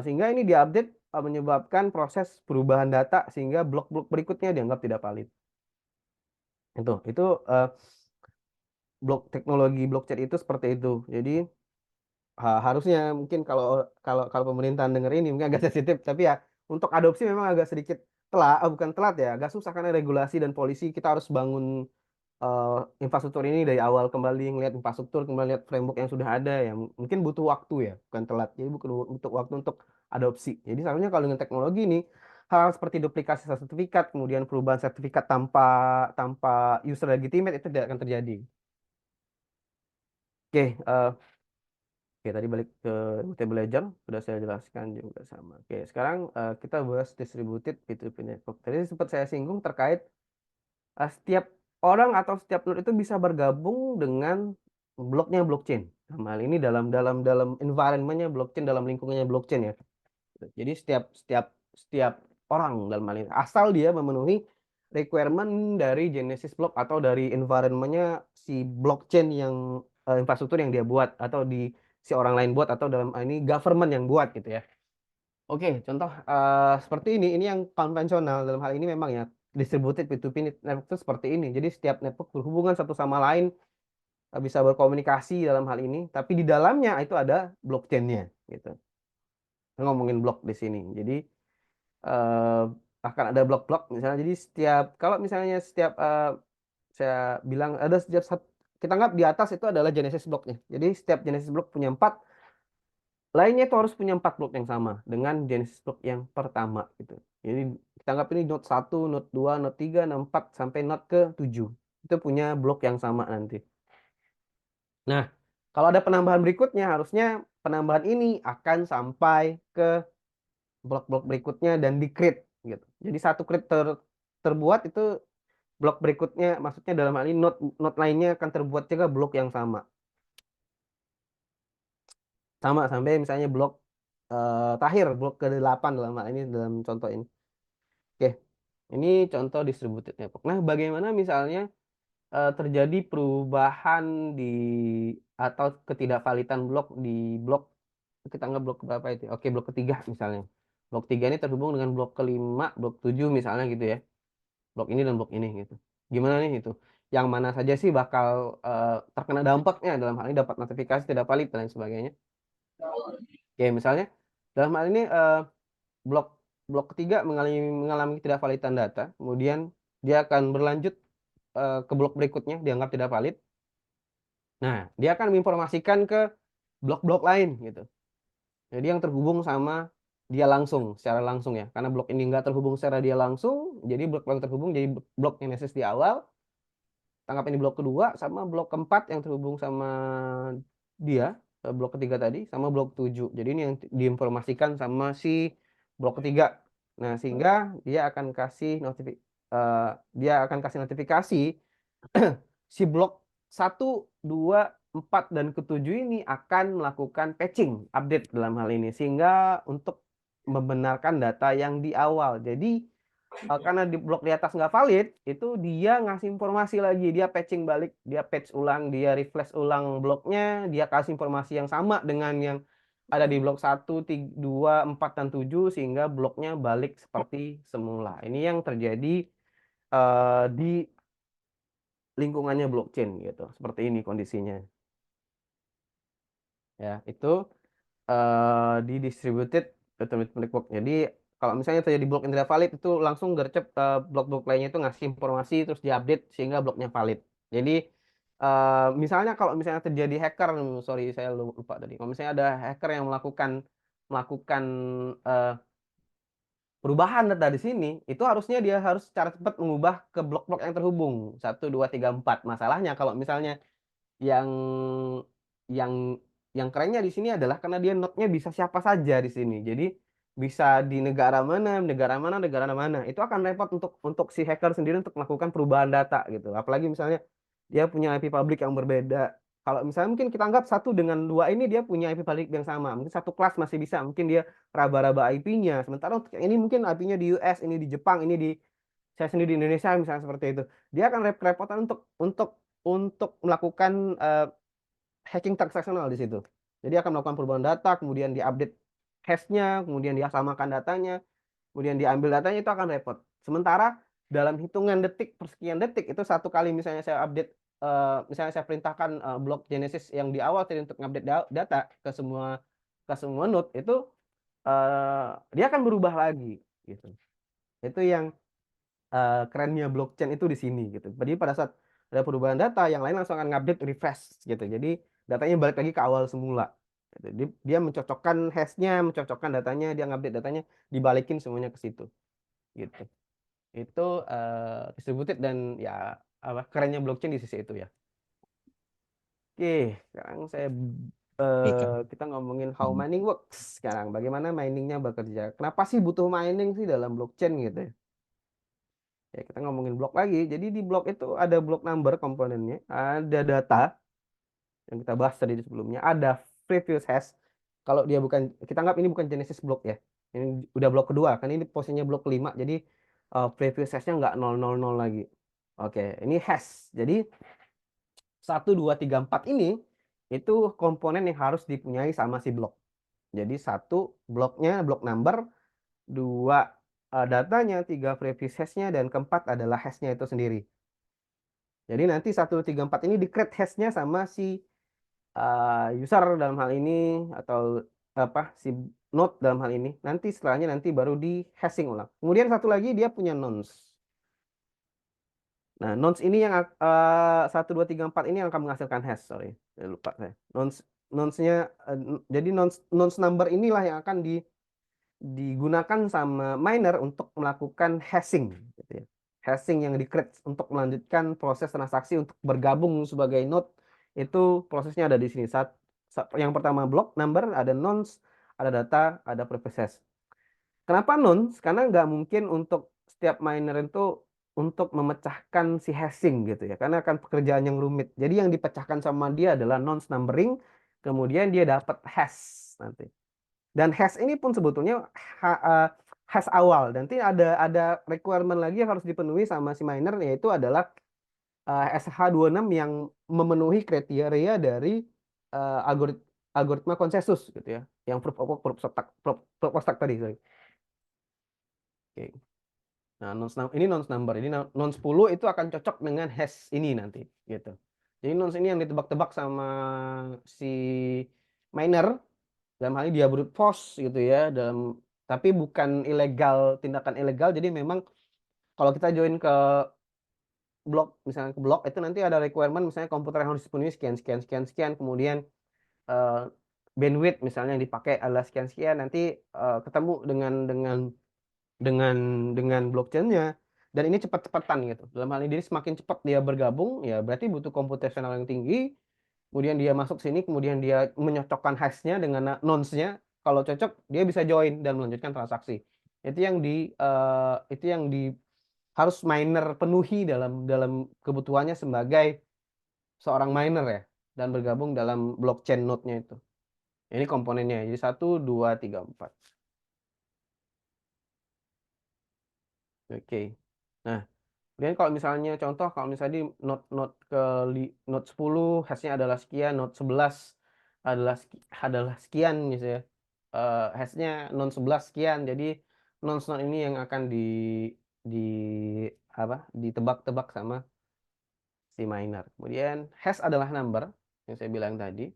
Sehingga ini diupdate, menyebabkan proses perubahan data sehingga blok-blok berikutnya dianggap tidak valid. Itu teknologi blockchain itu seperti itu. Jadi harusnya mungkin kalau kalau kalau pemerintahan denger ini mungkin agak sensitif, tapi ya untuk adopsi memang agak sedikit telat, bukan telat ya, agak susah karena regulasi dan polisi. Kita harus bangun infrastruktur ini dari awal, kembali ngelihat infrastruktur, kembali lihat framework yang sudah ada ya. Mungkin butuh waktu ya, bukan telat. Jadi butuh waktu untuk adopsi. Jadi seharusnya kalau dengan teknologi ini, hal seperti duplikasi sertifikat, kemudian perubahan sertifikat tanpa tanpa user legitimate itu tidak akan terjadi. Oke, oke, tadi balik ke table ledger, sudah saya jelaskan juga sama. Oke, sekarang kita bahas distributed P2P network. Tadi sempat saya singgung terkait setiap orang atau setiap node itu bisa bergabung dengan bloknya blockchain. Nah, hal ini dalam environment-nya blockchain, dalam lingkungannya blockchain ya. Jadi setiap orang dalam hal ini, asal dia memenuhi requirement dari Genesis block atau dari environment-nya si blockchain yang infrastruktur yang dia buat, atau si orang lain buat, atau dalam hal ini government yang buat gitu ya. Oke, contoh seperti ini yang konvensional dalam hal ini memang ya, distributed P2P network itu seperti ini. Jadi setiap network berhubungan satu sama lain, bisa berkomunikasi dalam hal ini, tapi di dalamnya itu ada blockchain-nya gitu. Kita ngomongin blok di sini. Jadi eh, akan ada blok-blok misalnya. Jadi kalau misalnya saya bilang ada kita anggap di atas itu adalah Genesis bloknya. Jadi setiap Genesis blok punya 4, lainnya itu harus punya 4 blok yang sama dengan Genesis blok yang pertama gitu. Jadi kita anggap ini node 1, node 2, node 3, node 4 sampai node ke 7. Itu punya blok yang sama nanti. Nah, Kalau ada penambahan berikutnya, harusnya penambahan ini akan sampai ke blok-blok berikutnya dan di-create gitu. Jadi satu create terbuat itu blok berikutnya, maksudnya dalam hal ini node lainnya akan terbuat juga blok yang sama. Sama sampai misalnya blok terakhir, blok ke-8 dalam hal ini, dalam contoh ini. Oke, ini contoh distributed network. Nah, bagaimana misalnya terjadi perubahan di atau ketidakvalidan blok di blok, kita anggap blok berapa itu? Oke, blok ketiga misalnya. Blok 3 ini terhubung dengan blok kelima, blok 7 misalnya gitu ya. Blok ini dan blok ini gitu. Gimana nih itu? Yang mana saja sih bakal terkena dampaknya, dalam hal ini dapat notifikasi tidak valid dan lain sebagainya. Oke, misalnya dalam hal ini blok blok ketiga mengalami tidak validan data, kemudian dia akan berlanjut ke blok berikutnya, dianggap tidak valid. Nah, dia akan menginformasikan ke blok-blok lain gitu. Jadi yang terhubung sama dia langsung, secara langsung ya. Karena blok ini nggak terhubung secara dia langsung, jadi blok yang terhubung jadi blok Genesis di awal. Tangkap ini blok kedua sama blok keempat yang terhubung sama dia, blok ketiga tadi, sama blok 7. Jadi ini yang diinformasikan sama si blok ketiga. Nah, sehingga dia akan kasih notifikasi si blok 1, 2, 4, dan ke-7 ini akan melakukan patching, update dalam hal ini. Sehingga untuk membenarkan data yang di awal. Jadi, karena di blok di atas nggak valid, itu dia ngasih informasi lagi. Dia patching balik, dia patch ulang, dia refresh ulang bloknya, dia kasih informasi yang sama dengan yang ada di blok 1, 2, 4, dan 7, sehingga bloknya balik seperti semula. Ini yang terjadi di lingkungannya blockchain gitu. Seperti ini kondisinya. Ya, itu di distributed atomic network. Jadi kalau misalnya terjadi blok yang tidak valid, itu langsung gercep blok-blok lainnya itu ngasih informasi terus diupdate sehingga bloknya valid. Jadi misalnya kalau misalnya terjadi hacker, sorry saya lupa tadi. Kalau misalnya ada hacker yang melakukan perubahan data di sini, itu harusnya dia harus secara cepat mengubah ke blok-blok yang terhubung 1, 2, 3, 4. Masalahnya kalau misalnya yang yang yang kerennya di sini adalah karena dia node-nya bisa siapa saja di sini. Jadi bisa di negara mana, negara mana, negara mana. Itu akan repot untuk si hacker sendiri untuk melakukan perubahan data gitu. Apalagi misalnya dia punya IP public yang berbeda. Kalau misalnya mungkin kita anggap 1 dengan 2 ini dia punya IP public yang sama. Mungkin satu kelas masih bisa. Mungkin dia raba-raba IP-nya. Sementara untuk yang ini mungkin IP-nya di US, ini di Jepang, ini di saya sendiri di Indonesia misalnya seperti itu. Dia akan repotan untuk melakukan hacking transaksional di situ. Jadi akan melakukan perubahan data, kemudian diupdate hash-nya, kemudian dia samakan datanya, kemudian diambil datanya, itu akan repot. Sementara dalam hitungan detik, persekian detik, itu satu kali misalnya saya update, misalnya saya perintahkan blok Genesis yang di awal tadi untuk update data ke semua node, itu dia akan berubah lagi gitu. Itu yang kerennya blockchain itu di sini gitu. Jadi pada saat ada perubahan data, yang lain langsung akan ngupdate, refresh gitu. Jadi datanya balik lagi ke awal semula. Jadi dia mencocokkan hash-nya, mencocokkan datanya, dia ngupdate datanya, dibalikin semuanya ke situ. Gitu. Itu distributed dan ya apa kerennya blockchain di sisi itu ya. Oke, sekarang kita ngomongin how mining works sekarang. Bagaimana miningnya bekerja? Kenapa sih butuh mining sih dalam blockchain gitu ya? Ya, kita ngomongin blok lagi. Jadi di blok itu ada blok number komponennya, ada data yang kita bahas tadi sebelumnya, ada previous hash. Kalau dia bukan, kita anggap ini bukan Genesis blok ya. Ini udah blok kedua, kan ini posisinya blok 5. Jadi previous hash-nya nggak 000 lagi. Oke, ini hash. Jadi 1, 2, 3, 4 ini itu komponen yang harus dipunyai sama si blok. Jadi 1 bloknya, blok number, 2 datanya, 3 previous hash-nya, dan keempat adalah hash-nya itu sendiri. Jadi nanti 1, 2, 3, 4 ini di-create hash-nya sama si user dalam hal ini, atau si node dalam hal ini. Nanti setelahnya baru di hashing ulang. Kemudian satu lagi dia punya nonce. Nah, nonce ini yang 1, 2, 3, 4 ini yang akan menghasilkan hash. Sorry, saya lupa saya. Nonce-nya jadi nonce number inilah yang akan digunakan sama miner untuk melakukan hashing gitu ya. Hashing yang di-create untuk melanjutkan proses transaksi untuk bergabung sebagai node Itu prosesnya ada di sini. Yang pertama block number, ada nonce, ada data, ada preprocess. Kenapa nonce? Karena nggak mungkin untuk setiap miner itu untuk memecahkan si hashing gitu ya, karena akan pekerjaan yang rumit. Jadi yang dipecahkan sama dia adalah nonce numbering, kemudian dia dapat hash nanti. Dan hash ini pun sebetulnya hash awal. Nanti ada requirement lagi yang harus dipenuhi sama si miner, yaitu adalah SH26 yang memenuhi kriteria dari algoritma konsensus gitu ya, yang proof of stake tadi. Sorry. Oke. Nah, ini nonce number, ini nonce 10 itu akan cocok dengan hash ini nanti gitu. Jadi nonce ini yang ditebak-tebak sama si miner, dalam hal ini dia brute force gitu ya, tapi bukan ilegal, tindakan ilegal. Jadi memang kalau kita join ke blok, misalnya ke blok itu nanti ada requirement, misalnya komputer yang harus dipenuhi sekian, kemudian bandwidth misalnya yang dipakai adalah sekian, nanti ketemu dengan blockchain-nya, dan ini cepat-cepatan gitu. Dalam hal ini semakin cepat dia bergabung, ya berarti butuh computational yang tinggi. Kemudian dia masuk sini, kemudian dia menyocokkan hash-nya dengan nonce-nya. Kalau cocok, dia bisa join dan melanjutkan transaksi. Itu yang harus miner penuhi dalam kebutuhannya sebagai seorang miner ya, dan bergabung dalam blockchain node-nya itu. Ini komponennya. Jadi 1, 2, 3, 4. Oke. Nah, kemudian kalau misalnya contoh, kalau misalnya di node 10 hash-nya adalah sekian, node 11 adalah sekian gitu ya. Hash-nya node 11 sekian. Jadi node ini yang akan di ditebak-tebak sama si miner. Kemudian hash adalah number yang saya bilang tadi.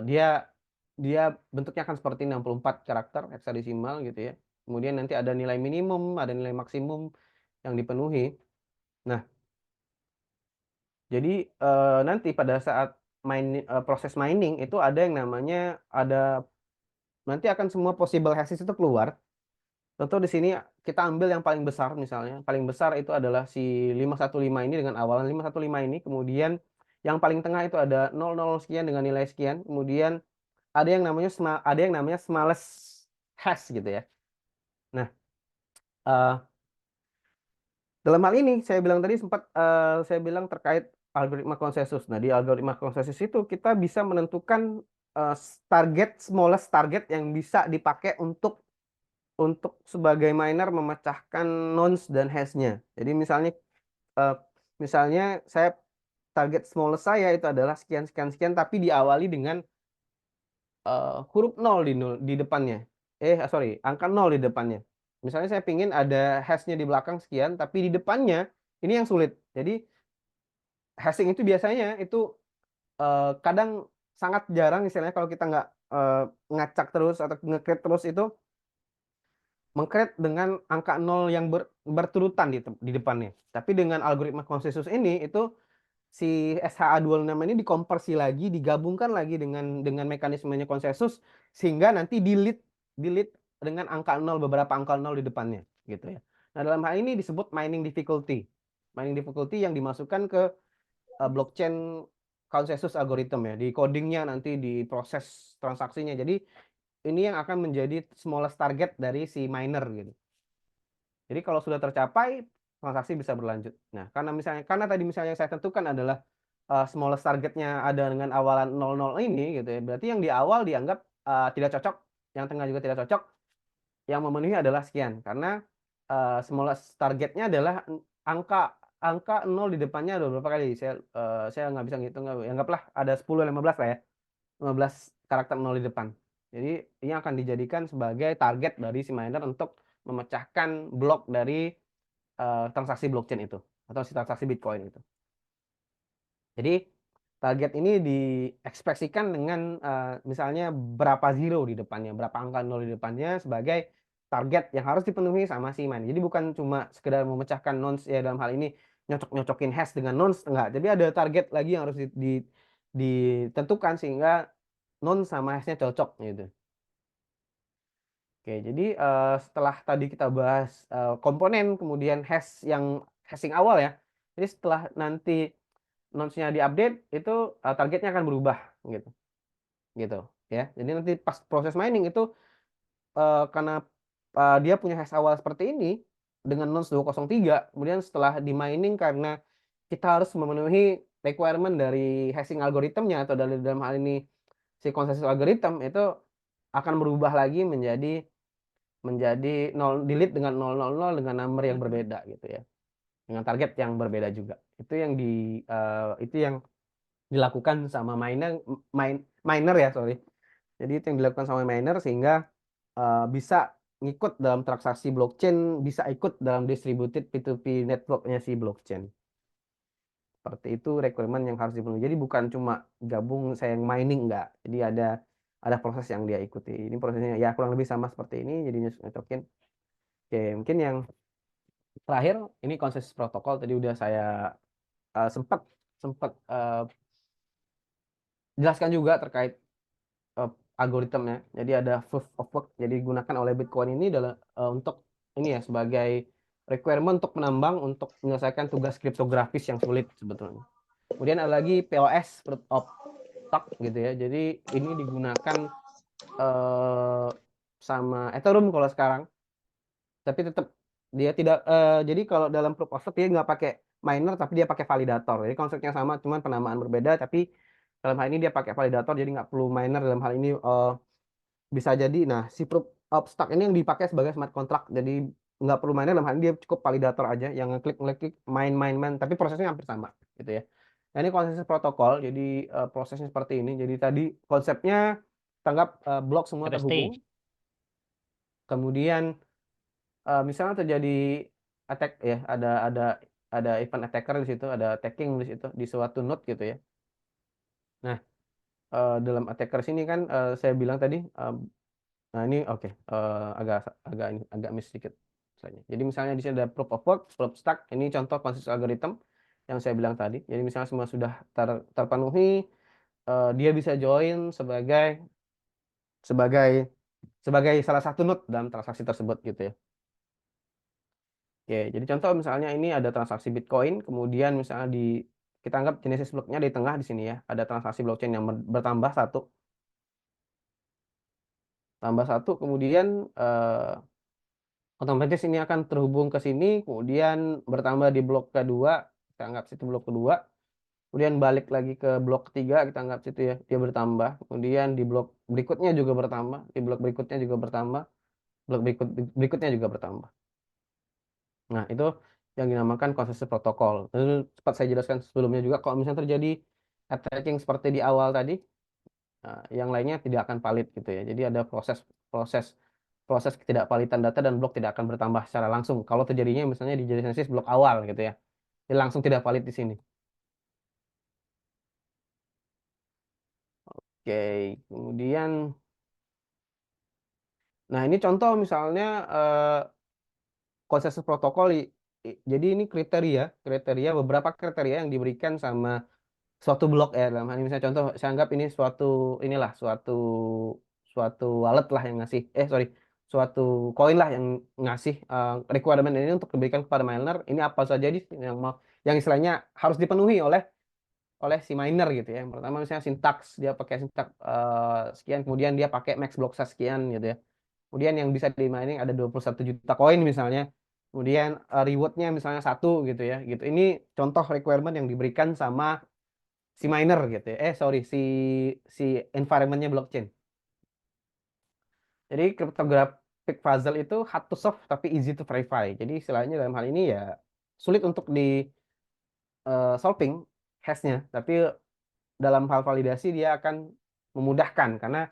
Dia bentuknya akan seperti 64 karakter heksadesimal gitu ya. Kemudian nanti ada nilai minimum, ada nilai maksimum yang dipenuhi. Nah, jadi nanti pada saat proses mining itu ada yang namanya nanti akan semua possible hashes itu keluar. Tentu di sini kita ambil yang paling besar misalnya. Paling besar itu adalah si 515 ini dengan awalan 515 ini. Kemudian yang paling tengah itu ada 00 sekian dengan nilai sekian. Kemudian ada yang namanya smallest hash gitu ya. Nah, dalam hal ini saya bilang tadi sempat saya bilang terkait algoritma konsensus. Nah, di algoritma konsensus itu kita bisa menentukan smallest target yang bisa dipakai untuk sebagai miner memecahkan nonce dan hash-nya. Jadi misalnya saya target smallest saya itu adalah sekian sekian sekian, tapi diawali dengan huruf 0 di depannya. Angka 0 di depannya. Misalnya saya pingin ada hash-nya di belakang sekian, tapi di depannya ini yang sulit. Jadi hashing itu biasanya itu kadang sangat jarang, istilahnya kalau kita nggak ngacak terus atau nge-create terus, itu meng-create dengan angka 0 yang berturutan di depannya. Tapi dengan algoritma konsensus ini, itu si SHA-26 ini dikonversi lagi, digabungkan lagi dengan mekanismenya konsensus, sehingga nanti delete dengan angka 0, beberapa angka 0 di depannya gitu ya. Nah, dalam hal ini disebut mining difficulty. Mining difficulty yang dimasukkan ke blockchain konsensus algorithm ya, di codingnya nanti, di proses transaksinya. Jadi ini yang akan menjadi smallest target dari si miner gitu. Jadi kalau sudah tercapai, transaksi bisa berlanjut. Nah, karena tadi misalnya saya tentukan adalah smallest targetnya ada dengan awalan 00 ini gitu ya. Berarti yang di awal dianggap tidak cocok, yang tengah juga tidak cocok, yang memenuhi adalah sekian. Karena smallest targetnya adalah angka 0 di depannya ada berapa kali? Saya nggak bisa ngitung, anggaplah ada 10 15 lah ya. 15 karakter 0 di depan. Jadi ini akan dijadikan sebagai target dari si miner untuk memecahkan blok dari transaksi blockchain itu, atau si transaksi Bitcoin itu. Jadi target ini diekspresikan dengan misalnya berapa zero di depannya, berapa angka 0 di depannya sebagai target yang harus dipenuhi sama si miner. Jadi bukan cuma sekedar memecahkan nonce ya, dalam hal ini nyocok-nyocokin hash dengan nonce, enggak. Jadi ada target lagi yang harus ditentukan sehingga nonce sama hash-nya cocok gitu. Oke, jadi setelah tadi kita bahas komponen, kemudian hashing awal ya. Jadi setelah nanti nonce-nya diupdate itu targetnya akan berubah gitu. Gitu ya. Jadi nanti pas proses mining itu karena dia punya hash awal seperti ini dengan nonce 203, kemudian setelah di mining karena kita harus memenuhi requirement dari hashing algoritmnya atau dalam hal ini si konsensus algorithm itu akan berubah lagi menjadi 0 delete dengan 000 dengan number yang berbeda gitu ya. Dengan target yang berbeda juga. Itu yang itu yang dilakukan sama miner ya, sorry. Jadi itu yang dilakukan sama miner sehingga bisa ngikut dalam transaksi blockchain, bisa ikut dalam distributed P2P networknya si blockchain. Seperti itu requirement yang harus dipenuhi. Jadi bukan cuma gabung saya yang mining, enggak. Jadi ada proses yang dia ikuti. Ini prosesnya ya kurang lebih sama seperti ini, jadinya nyocokin. Oke, mungkin yang terakhir ini konsensus protokol tadi udah saya sempat jelaskan juga terkait algoritmnya. Jadi ada proof of work. Jadi digunakan oleh Bitcoin ini adalah untuk ini ya sebagai requirement untuk menambang untuk menyelesaikan tugas kriptografis yang sulit sebetulnya. Kemudian ada lagi POS, proof of stake gitu ya. Jadi ini digunakan sama Ethereum kalau sekarang. Tapi tetap dia tidak jadi kalau dalam proof of stake dia nggak pakai miner tapi dia pakai validator. Jadi konsepnya sama cuman penamaan berbeda tapi dalam hal ini dia pakai validator jadi nggak perlu miner dalam hal ini bisa jadi. Nah, si proof of stake ini yang dipakai sebagai smart contract. Jadi nggak perlu miner dalam hal ini dia cukup validator aja yang ngeklik main tapi prosesnya hampir sama gitu ya. Nah, ini konsensus protokol. Jadi prosesnya seperti ini. Jadi tadi konsepnya tanggap blok semua terhubung. Kemudian misalnya terjadi attack ya, ada event attacker di situ, ada attacking di situ di suatu node gitu ya. Nah, dalam attacker sini kan saya bilang tadi nah ini oke, agak miss sedikit misalnya. Jadi misalnya di sini ada proof of work, proof of stake, ini contoh konsensus algorithm yang saya bilang tadi. Jadi misalnya semua sudah terpenuhi, dia bisa join sebagai salah satu node dalam transaksi tersebut gitu ya. Oke, jadi contoh misalnya ini ada transaksi Bitcoin, kemudian misalnya kita anggap genesis blocknya di tengah di sini ya, ada transaksi blockchain yang bertambah tambah satu, kemudian otomatis ini akan terhubung ke sini, kemudian bertambah di blok kedua, kita anggap situ blok kedua, kemudian balik lagi ke blok ketiga, kita anggap situ ya, dia bertambah, kemudian di blok berikutnya juga bertambah, di blok berikutnya juga bertambah, blok berikutnya juga bertambah. Nah, itu yang dinamakan konsensus protokol. Dan sempat saya jelaskan sebelumnya juga, kalau misalnya terjadi attacking seperti di awal tadi, yang lainnya tidak akan valid gitu ya. Jadi ada proses ketidakvalidan data dan blok tidak akan bertambah secara langsung. Kalau terjadinya misalnya di genesis blok awal gitu ya, dia langsung tidak valid di sini. Oke, kemudian, nah ini contoh misalnya konsensus protokol. Jadi ini beberapa kriteria yang diberikan sama suatu blok ya, dalam hal ini misalnya contoh saya anggap ini suatu wallet lah yang ngasih suatu koin lah yang ngasih requirement ini untuk diberikan kepada miner. Ini apa saja yang istilahnya harus dipenuhi oleh si miner gitu ya. Yang pertama misalnya sintaks, dia pakai sintaks sekian, kemudian dia pakai max block size sekian gitu ya. Kemudian yang bisa di mining ada 21 juta koin misalnya. Kemudian rewardnya misalnya 1 gitu ya. Gitu. Ini contoh requirement yang diberikan sama si miner gitu ya. Si environmentnya blockchain. Jadi cryptographic puzzle itu hard to solve tapi easy to verify. Jadi istilahnya dalam hal ini ya sulit untuk di solving hashnya, tapi dalam hal validasi dia akan memudahkan karena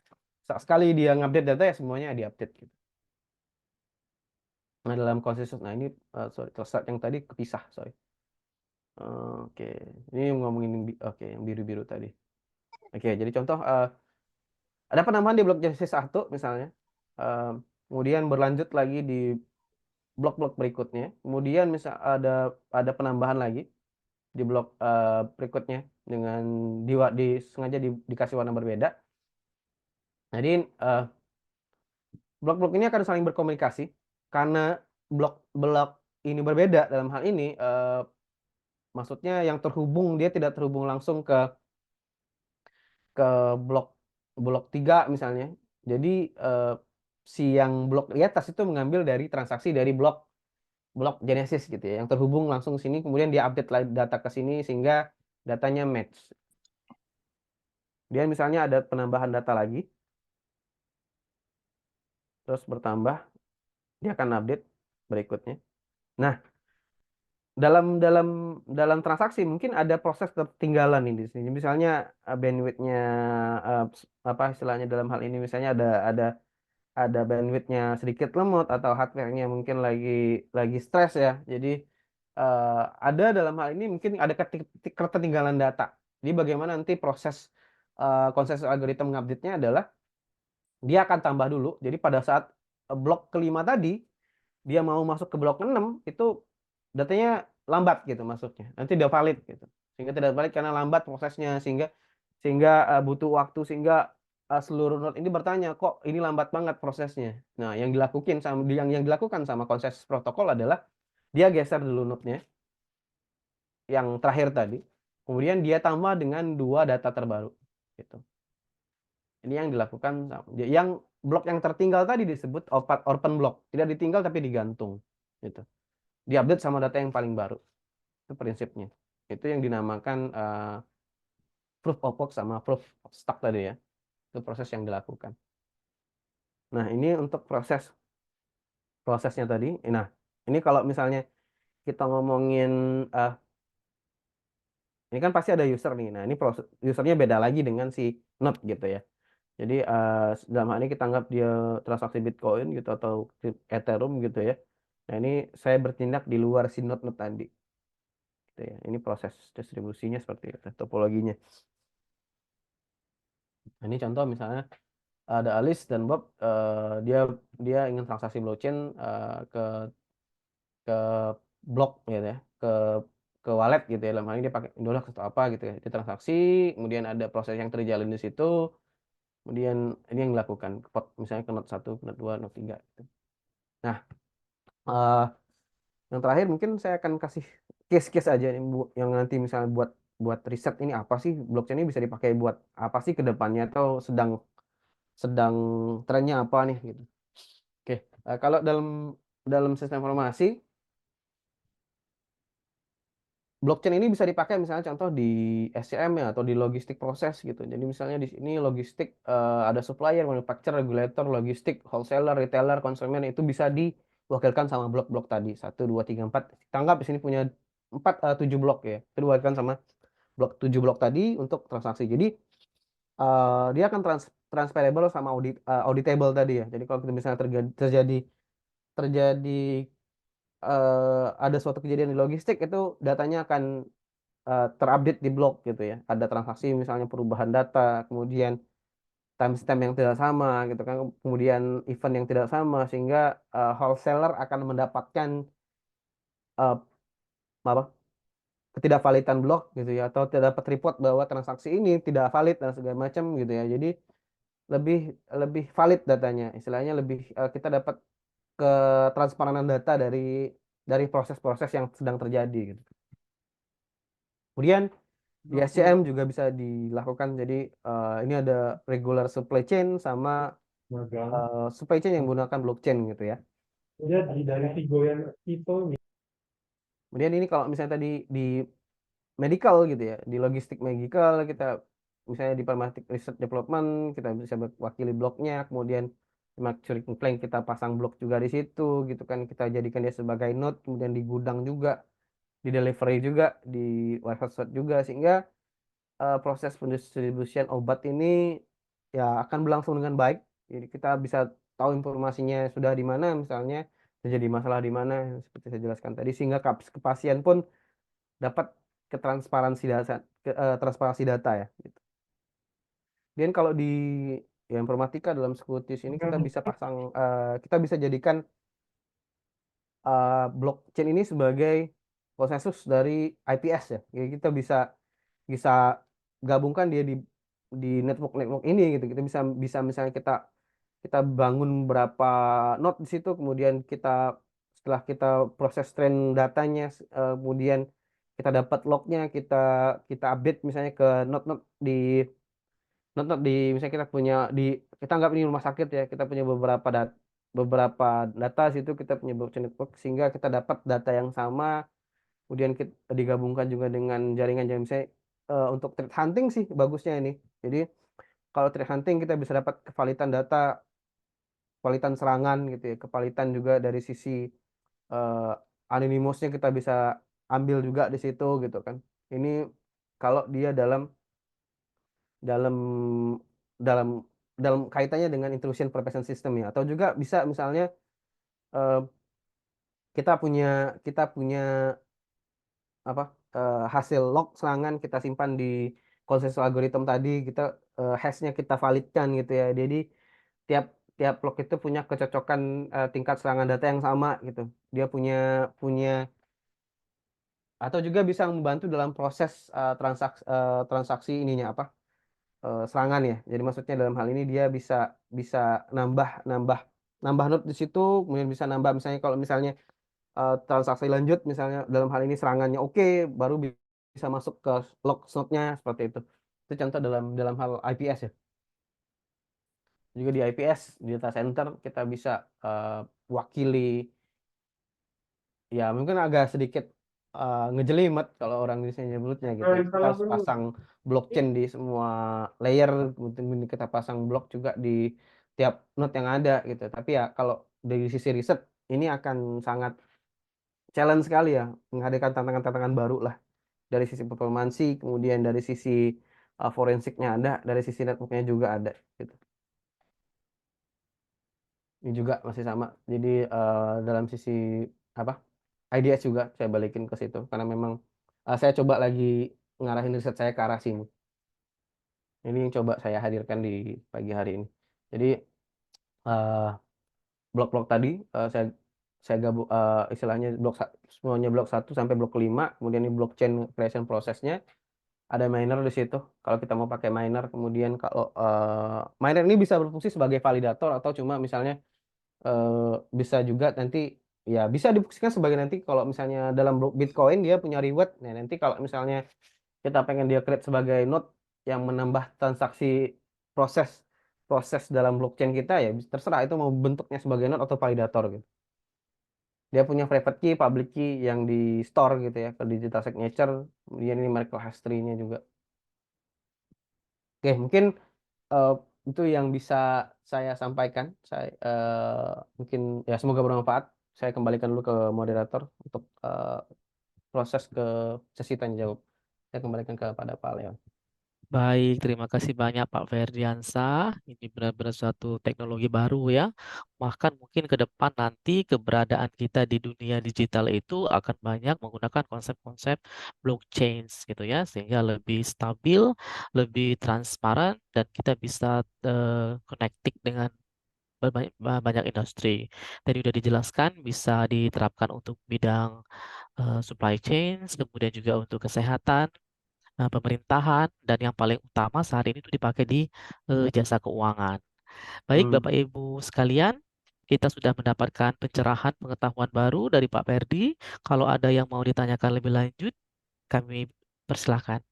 sekali dia ngupdate data ya semuanya diupdate gitu. Nah dalam konsensus, nah ini slide yang tadi kepisah, sorry. Oke, ini ngomongin yang biru-biru tadi. Oke, jadi contoh ada penambahan di blok genesis 1 misalnya, kemudian berlanjut lagi di blok-blok berikutnya, kemudian misal ada penambahan lagi di blok berikutnya dengan sengaja dikasih warna berbeda. Jadi blok-blok ini akan saling berkomunikasi karena blok ini berbeda. Dalam hal ini Maksudnya yang terhubung, dia tidak terhubung langsung ke blok blok 3 misalnya. Jadi si yang blok di atas itu mengambil dari transaksi dari blok blok Genesis gitu ya, yang terhubung langsung sini, kemudian dia update data ke sini sehingga datanya match. Dia misalnya ada penambahan data lagi, terus bertambah, dia akan update berikutnya. Nah, dalam transaksi mungkin ada proses ketinggalan nih di sini. Misalnya bandwidth-nya apa istilahnya dalam hal ini, misalnya ada bandwidth-nya sedikit lemot atau hardware-nya mungkin lagi stres ya. Jadi ada dalam hal ini mungkin ada ketertinggalan data. Jadi bagaimana nanti proses konsensus algoritma mengupdate-nya adalah dia akan tambah dulu. Jadi pada saat blok kelima tadi dia mau masuk ke blok 6 itu datanya lambat gitu masuknya. Nanti tidak valid gitu. Sehingga tidak valid karena lambat prosesnya, sehingga butuh waktu, sehingga seluruh node ini bertanya, kok ini lambat banget prosesnya. Nah, yang dilakukan sama konsensus protokol adalah dia geser dulu node-nya yang terakhir tadi. Kemudian dia tambah dengan 2 data terbaru gitu. Ini yang dilakukan, yang blok yang tertinggal tadi disebut open block, tidak ditinggal tapi digantung gitu. Diupdate sama data yang paling baru. Itu prinsipnya. Itu yang dinamakan proof of work sama proof of stake tadi ya. Itu proses yang dilakukan. Nah, ini untuk prosesnya tadi. Nah, ini kalau misalnya kita ngomongin ini kan pasti ada user nih. Nah, ini proses usernya beda lagi dengan si node gitu ya. Jadi dalam hal ini kita anggap dia transaksi Bitcoin gitu atau Ethereum gitu ya. Nah, ini saya bertindak di luar si node tadi. Gitu ya. Ini proses distribusinya seperti itu, topologinya. Nah, ini contoh misalnya ada Alice dan Bob, dia ingin transaksi blockchain ke blok gitu ya, ke wallet gitu ya. Dalam hal ini dia pakai Indolux atau apa gitu ya. Dia transaksi, kemudian ada proses yang terjalin di situ. Kemudian ini yang dilakukan, misalnya ke node 1, ke node 2, node 3 gitu. Nah, yang terakhir mungkin saya akan kasih case-case aja nih, yang nanti misalnya buat riset ini apa sih blockchain ini bisa dipakai buat apa sih ke depannya, atau sedang trennya apa nih gitu. Oke, kalau dalam sistem informasi blockchain ini bisa dipakai misalnya contoh di SCM ya, atau di logistik proses gitu. Jadi misalnya di sini logistik ada supplier, manufacturer, regulator, logistik, wholesaler, retailer, konsumen, itu bisa diwakilkan sama blok-blok tadi 1, 2, 3, 4. Kita anggap di sini punya 7 blok ya. Itu diwakilkan sama 7 blok tadi untuk transaksi. Jadi dia akan transferable sama auditable tadi ya. Jadi kalau kita misalnya terjadi ada suatu kejadian di logistik, itu datanya akan terupdate di blok gitu ya. Ada transaksi misalnya perubahan data, kemudian timestamp yang tidak sama gitu kan, kemudian event yang tidak sama, sehingga wholesaler akan mendapatkan uh, apa ketidakvalidan blok gitu ya, atau tidak dapat report bahwa transaksi ini tidak valid dan segala macam gitu ya. Jadi lebih lebih valid datanya, istilahnya lebih kita dapat ketransparan data dari proses-proses yang sedang terjadi gitu. Kemudian di SCM juga bisa dilakukan. Jadi ini ada regular supply chain sama supply chain yang menggunakan blockchain gitu ya. Jadi dari tiga yang itu Kemudian ini kalau misalnya tadi di medical gitu ya, di logistik medical kita misalnya di pharmaceutical research development kita bisa wakili bloknya, kemudian di manufacturing plant kita pasang blok juga di situ gitu kan, kita jadikan dia sebagai node, kemudian di gudang juga, di delivery juga, di warehouse juga, sehingga proses pendistribusian obat ini ya akan berlangsung dengan baik. Jadi kita bisa tahu informasinya sudah di mana, misalnya terjadi masalah di mana, seperti saya jelaskan tadi, sehingga pasien pun dapat transparansi data ya. Gitu. Dan kalau di ya, informatika dalam Sekutis ini kita bisa kita bisa jadikan blockchain ini sebagai konsensus dari IPS ya. Jadi kita bisa gabungkan dia di network ini gitu. Kita bisa misalnya kita bangun berapa node di situ, kemudian setelah kita proses train datanya, kemudian kita dapat lognya, kita update misalnya ke node-node di misalnya kita anggap ini rumah sakit ya, kita punya beberapa data situ, kita punya blockchain network sehingga kita dapat data yang sama, kemudian kita digabungkan juga dengan jaringan misalnya untuk threat hunting sih bagusnya ini. Jadi kalau threat hunting kita bisa dapat kevalitan data, kevalitan serangan gitu ya, kevalitan juga dari sisi eh, anonimusnya kita bisa ambil juga di situ gitu kan. Ini kalau dia dalam dalam dalam kaitannya dengan intrusion prevention system ya, atau juga bisa misalnya eh, kita punya apa hasil log serangan kita simpan di konsensus algoritma tadi, kita hashnya kita validkan gitu ya. Jadi tiap tiap log itu punya kecocokan tingkat serangan data yang sama gitu. Dia punya punya atau juga bisa membantu dalam proses transaksi ininya apa serangan ya. Jadi maksudnya dalam hal ini dia bisa bisa nambah nambah nambah node di situ, kemudian bisa nambah misalnya kalau misalnya transaksi lanjut misalnya dalam hal ini serangannya oke, baru bisa masuk ke log node-nya seperti itu. Itu contoh dalam dalam hal IPS ya. Juga di IPS di data center kita bisa wakili, ya mungkin agak sedikit ngejelimet kalau orang Indonesia nyebutnya gitu ya. Kita harus pasang blockchain di semua layer, kemudian kita pasang blok juga di tiap node yang ada gitu. Tapi ya kalau dari sisi riset ini akan sangat challenge sekali ya, menghadirkan tantangan-tantangan baru lah dari sisi performansi, kemudian dari sisi forensiknya ada, dari sisi networknya juga ada gitu. Ini juga masih sama. Jadi dalam sisi apa IDS juga saya balikin ke situ karena memang saya coba lagi ngarahin riset saya ke arah sini. Ini yang coba saya hadirkan di pagi hari ini. Jadi eh, blok-blok tadi saya gabung istilahnya semuanya blok 1 sampai blok 5, kemudian ini blockchain creation prosesnya ada miner di situ. Kalau kita mau pakai miner, kemudian kalau miner ini bisa berfungsi sebagai validator atau cuma misalnya bisa juga nanti ya bisa difungsikan sebagai nanti kalau misalnya dalam Bitcoin dia punya reward. Nah, nanti kalau misalnya kita pengen dia create sebagai node yang menambah transaksi proses proses dalam blockchain kita ya terserah itu mau bentuknya sebagai node atau validator gitu. Dia punya private key, public key yang di store gitu ya ke digital signature. Kemudian ini Merkle hash tree-nya juga. Oke, mungkin eh, itu yang bisa saya sampaikan. Saya mungkin ya semoga bermanfaat. Saya kembalikan dulu ke moderator untuk proses ke sesi tanya jawab. Saya kembalikan kepada Pak Leon. Baik, terima kasih banyak Pak Ferdiansah. Ini benar-benar suatu teknologi baru ya. Bahkan mungkin ke depan nanti keberadaan kita di dunia digital itu akan banyak menggunakan konsep-konsep blockchain gitu ya, sehingga lebih stabil, lebih transparan, dan kita bisa connecting dengan banyak industri. Tadi sudah dijelaskan bisa diterapkan untuk bidang supply chain, kemudian juga untuk kesehatan, pemerintahan, dan yang paling utama saat ini itu dipakai di jasa keuangan. Baik, Hmm. Bapak Ibu sekalian, kita sudah mendapatkan pencerahan pengetahuan baru dari Pak Ferdi. Kalau ada yang mau ditanyakan lebih lanjut, kami persilahkan.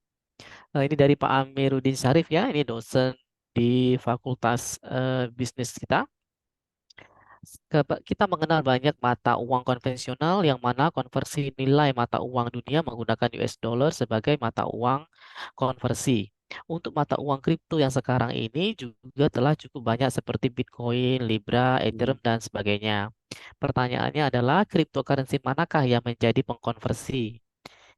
Ini dari Pak Amiruddin Syarif ya, ini dosen di Fakultas Bisnis kita. Kita mengenal banyak mata uang konvensional yang mana konversi nilai mata uang dunia menggunakan US dollar sebagai mata uang konversi. Untuk mata uang kripto yang sekarang ini juga telah cukup banyak seperti Bitcoin, Libra, Ethereum, dan sebagainya. Pertanyaannya adalah cryptocurrency manakah yang menjadi pengkonversi?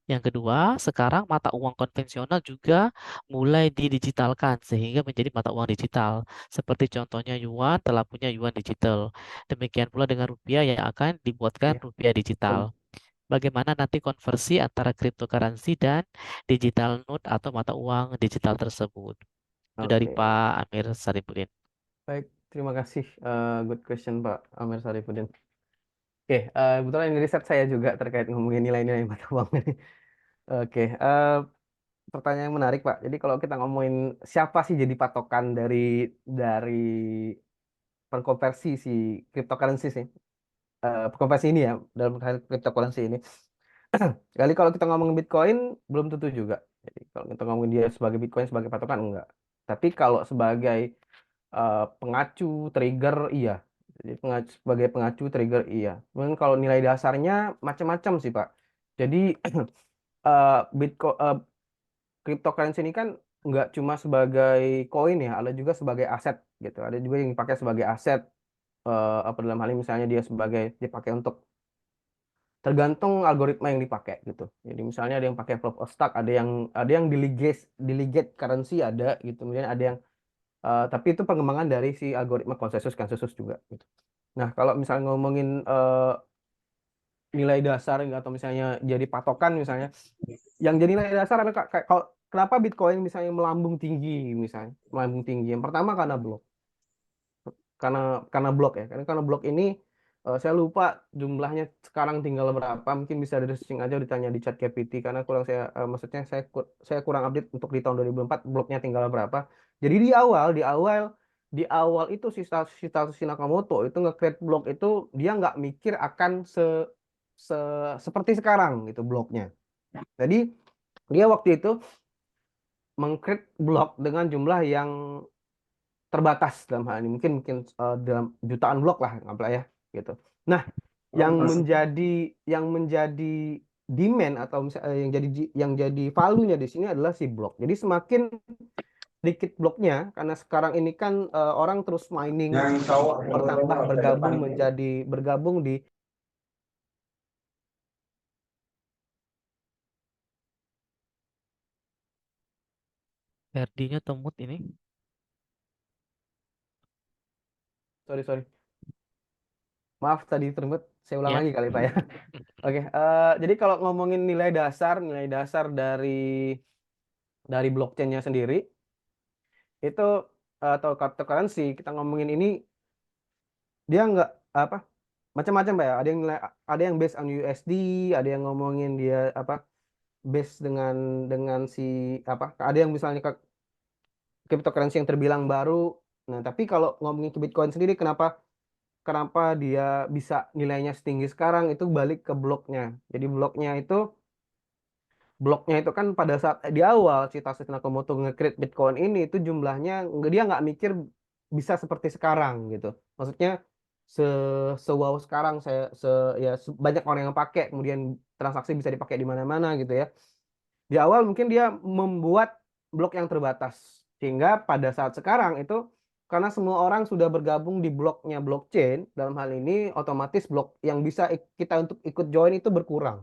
Yang kedua, sekarang mata uang konvensional juga mulai didigitalkan sehingga menjadi mata uang digital. Seperti contohnya yuan telah punya yuan digital. Demikian pula dengan rupiah yang akan dibuatkan Ya, rupiah betul. digital. Bagaimana nanti konversi antara cryptocurrency dan digital note atau mata uang digital tersebut? Itu dari Oke. Pak Amir Saripudin. Baik, terima kasih. Good question Pak Amir Sarifudin. Oke, kebetulan ini riset saya juga terkait ngomongin nilai-nilai mata uang ini. Oke, pertanyaan yang menarik Pak. Jadi kalau kita ngomongin siapa sih jadi patokan dari pengkonversi si cryptocurrency sih, pengkonversi ini ya dalam hal cryptocurrency ini. Kali kalau kita ngomongin Bitcoin belum tentu juga. Jadi kalau kita ngomongin dia sebagai Bitcoin sebagai patokan enggak. Tapi kalau sebagai pengacu, trigger iya. Jadi sebagai pengacu, trigger iya. Mungkin kalau nilai dasarnya macam-macam sih, Pak. Jadi Bitcoin, cryptocurrency ini kan nggak cuma sebagai koin ya, ada juga sebagai aset gitu. Ada juga yang dipakai sebagai aset, apa dalam hal ini misalnya dia dipakai untuk tergantung algoritma yang dipakai gitu. Jadi misalnya ada yang pakai proof of stake, ada yang delegate currency ada gitu. Kemudian ada yang tapi itu pengembangan dari si algoritma konsensus juga gitu. Nah, kalau misalnya ngomongin nilai dasar atau misalnya jadi patokan misalnya, yang jadi nilai dasar adalah kalau kenapa Bitcoin misalnya melambung tinggi misalnya, melambung tinggi. Yang pertama karena blok. Karena blok ya. Karena blok ini saya lupa jumlahnya sekarang tinggal berapa. Mungkin bisa di searching aja, ditanya di chat GPT karena kurang maksudnya saya kurang update untuk di tahun 2004 bloknya tinggal berapa. Jadi di awal itu si Satoshi Nakamoto itu nge-create blok itu dia nggak mikir akan seperti sekarang gitu bloknya. Jadi dia waktu itu meng-create blok dengan jumlah yang terbatas dalam hal ini mungkin dalam jutaan blok lah nggak ya gitu. Nah, yang menjadi demand atau misalnya yang jadi value-nya di sini adalah si blok. Jadi semakin dikit bloknya karena sekarang ini kan orang terus mining bertambah bergabung di Ferdinya temut ini. sorry maaf tadi terlambat, saya ulang Ya. lagi kali Pak ya. Oke, jadi kalau ngomongin nilai dasar dari blockchain-nya sendiri itu atau cryptocurrency kita ngomongin ini dia nggak apa macam-macam Pak ya. Ada yang based on USD, ada yang ngomongin dia apa based dengan si apa, ada yang misalnya ke cryptocurrency yang terbilang baru. Nah, tapi kalau ngomongin ke Bitcoin sendiri kenapa kenapa dia bisa nilainya setinggi sekarang itu balik ke bloknya. Jadi bloknya itu kan pada saat di awal si Satoshi Nakamoto nge-create Bitcoin ini itu jumlahnya dia nggak mikir bisa seperti sekarang gitu. Maksudnya se wow sekarang banyak orang yang pakai kemudian transaksi bisa dipakai di mana-mana gitu ya. Di awal mungkin dia membuat blok yang terbatas sehingga pada saat sekarang itu karena semua orang sudah bergabung di bloknya blockchain dalam hal ini otomatis blok yang bisa kita untuk ikut join itu berkurang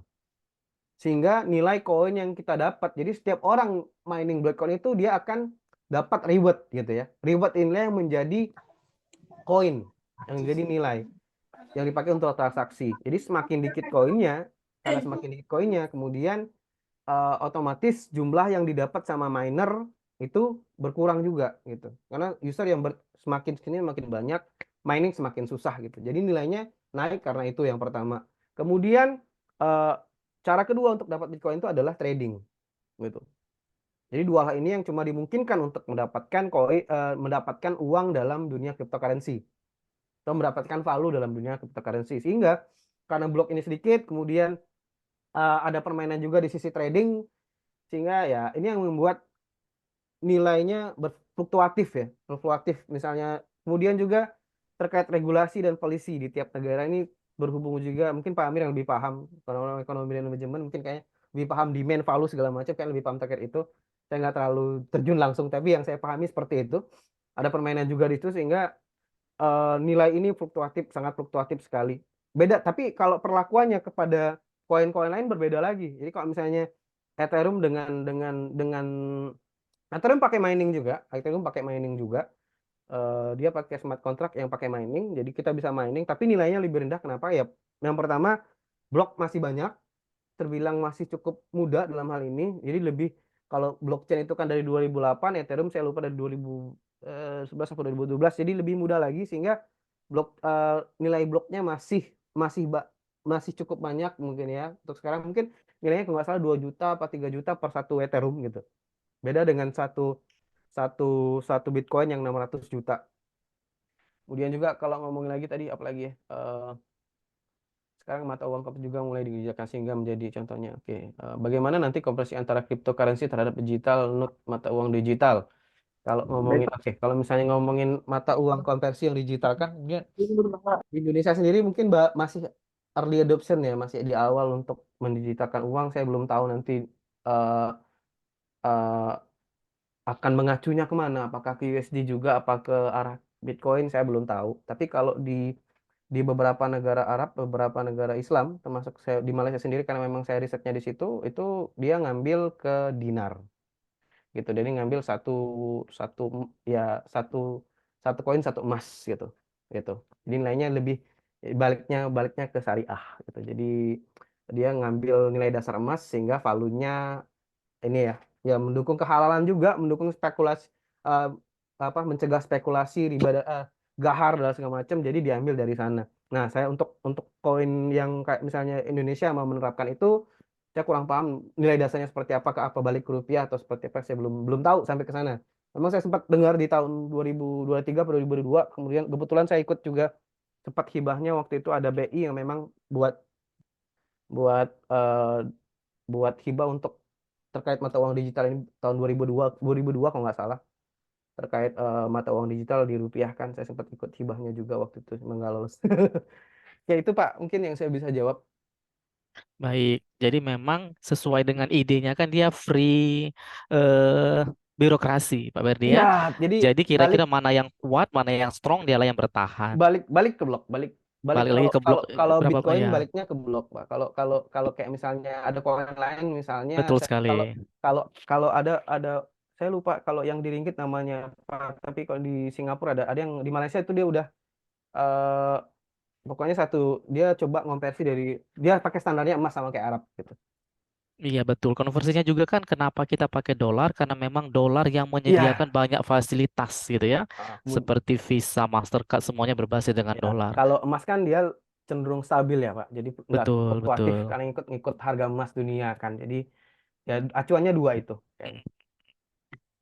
sehingga nilai koin yang kita dapat. Jadi setiap orang mining Bitcoin itu dia akan dapat reward gitu ya. Reward inilah yang menjadi koin, yang jadi nilai yang dipakai untuk transaksi. Jadi semakin dikit koinnya, karena semakin dikit koinnya, kemudian otomatis jumlah yang didapat sama miner itu berkurang juga gitu. Karena user yang semakin sini makin banyak, mining semakin susah gitu. Jadi nilainya naik karena itu yang pertama. Kemudian eh, cara kedua untuk dapat Bitcoin itu adalah trading gitu. Jadi dua hal ini yang cuma dimungkinkan untuk mendapatkan uang dalam dunia cryptocurrency atau mendapatkan value dalam dunia cryptocurrency. Sehingga karena blok ini sedikit, kemudian ada permainan juga di sisi trading, sehingga ya ini yang membuat nilainya berfluktuatif ya, fluktuatif misalnya. Kemudian juga terkait regulasi dan polisi di tiap negara ini berhubung juga mungkin Pak Amir yang lebih paham kalau ekonomi dan manajemen mungkin kayak lebih paham demand value segala macam kayak lebih paham terkait itu. Saya nggak terlalu terjun langsung tapi yang saya pahami seperti itu. Ada permainan juga di situ sehingga nilai ini sangat fluktuatif sekali. Beda, tapi kalau perlakuannya kepada koin-koin lain berbeda lagi. Jadi kalau misalnya Ethereum dengan Ethereum pakai mining juga. Dia pakai smart contract yang pakai mining, jadi kita bisa mining, tapi nilainya lebih rendah. Kenapa ya? Yang pertama, blok masih banyak, terbilang masih cukup muda dalam hal ini. Jadi lebih kalau blockchain itu kan dari 2008, Ethereum saya lupa dari 2011 atau 2012, jadi lebih muda lagi sehingga nilai bloknya masih masih cukup banyak mungkin ya. Untuk sekarang mungkin nilainya kalau nggak salah 2 juta atau 3 juta per satu Ethereum gitu. Beda dengan satu satu Bitcoin yang 600 juta. Kemudian juga kalau ngomongin lagi tadi apalagi ya Sekarang mata uang kripto juga mulai digerakkan sehingga menjadi contohnya. Oke, bagaimana nanti konversi antara cryptocurrency terhadap digital node mata uang digital? Kalau ngomongin, kalau misalnya ngomongin mata uang konversi yang digital kan dia di Indonesia sendiri mungkin masih early adoption ya, masih di awal untuk mendigitalkan uang. Saya belum tahu nanti eh, eh, akan mengacunya kemana, apakah ke USD juga, apa ke arah Bitcoin, saya belum tahu. Tapi kalau di beberapa negara Arab, beberapa negara Islam, termasuk saya di Malaysia sendiri, karena memang saya risetnya di situ, itu dia ngambil ke dinar, gitu. Jadi ngambil satu satu ya satu satu koin satu emas gitu, gitu. Jadi nilainya lebih baliknya ke syariah, gitu. Jadi dia ngambil nilai dasar emas sehingga valuenya ini ya mendukung kehalalan juga, mendukung spekulasi, eh, mencegah spekulasi riba, gahar dan segala macam, jadi diambil dari sana. Nah, saya untuk koin yang kayak misalnya Indonesia mau menerapkan itu, saya kurang paham nilai dasarnya seperti apa, ke apa balik ke rupiah atau seperti apa, saya belum belum tahu sampai ke sana. Memang saya sempat dengar di tahun 2023 atau 2022, kemudian kebetulan saya ikut juga sempat hibahnya waktu itu ada BI yang memang buat buat eh, buat hibah untuk terkait mata uang digital ini tahun 2002 kalau nggak salah, terkait mata uang digital dirupiahkan. Saya sempat ikut hibahnya juga waktu itu, emang nggak lolos. Ya itu Pak mungkin yang saya bisa jawab. Baik, jadi memang sesuai dengan idenya kan dia free eh, birokrasi, Pak Berdi Iya, ya. jadi Jadi balik kira-kira mana yang kuat, mana yang strong, dialah yang bertahan. balik balik ke blok, balik balik Balik kalau lagi ke blok kalau kalau berapa Pak Bitcoin ya? baliknya ke blok Pak. Kalau kalau kalau kayak misalnya ada koin lain, misalnya Betul saya sekali. kalau kalau ada saya lupa kalau yang di ringgit namanya apa, tapi kalau di Singapura ada yang di Malaysia itu dia udah eh, pokoknya dia coba ngonversi dari, dia pakai standarnya emas sama kayak Arab gitu. Iya betul. Konversinya juga kan kenapa kita pakai dolar? Karena memang dolar yang menyediakan Iya. banyak fasilitas gitu ya. Kemudian, Seperti Visa, Mastercard semuanya berbasis dengan ya, dolar. kalau emas kan dia cenderung stabil ya Pak. Jadi nggak Betul, fluktuatif betul. karena ikut harga emas dunia kan. Jadi ya acuannya dua itu. Mm.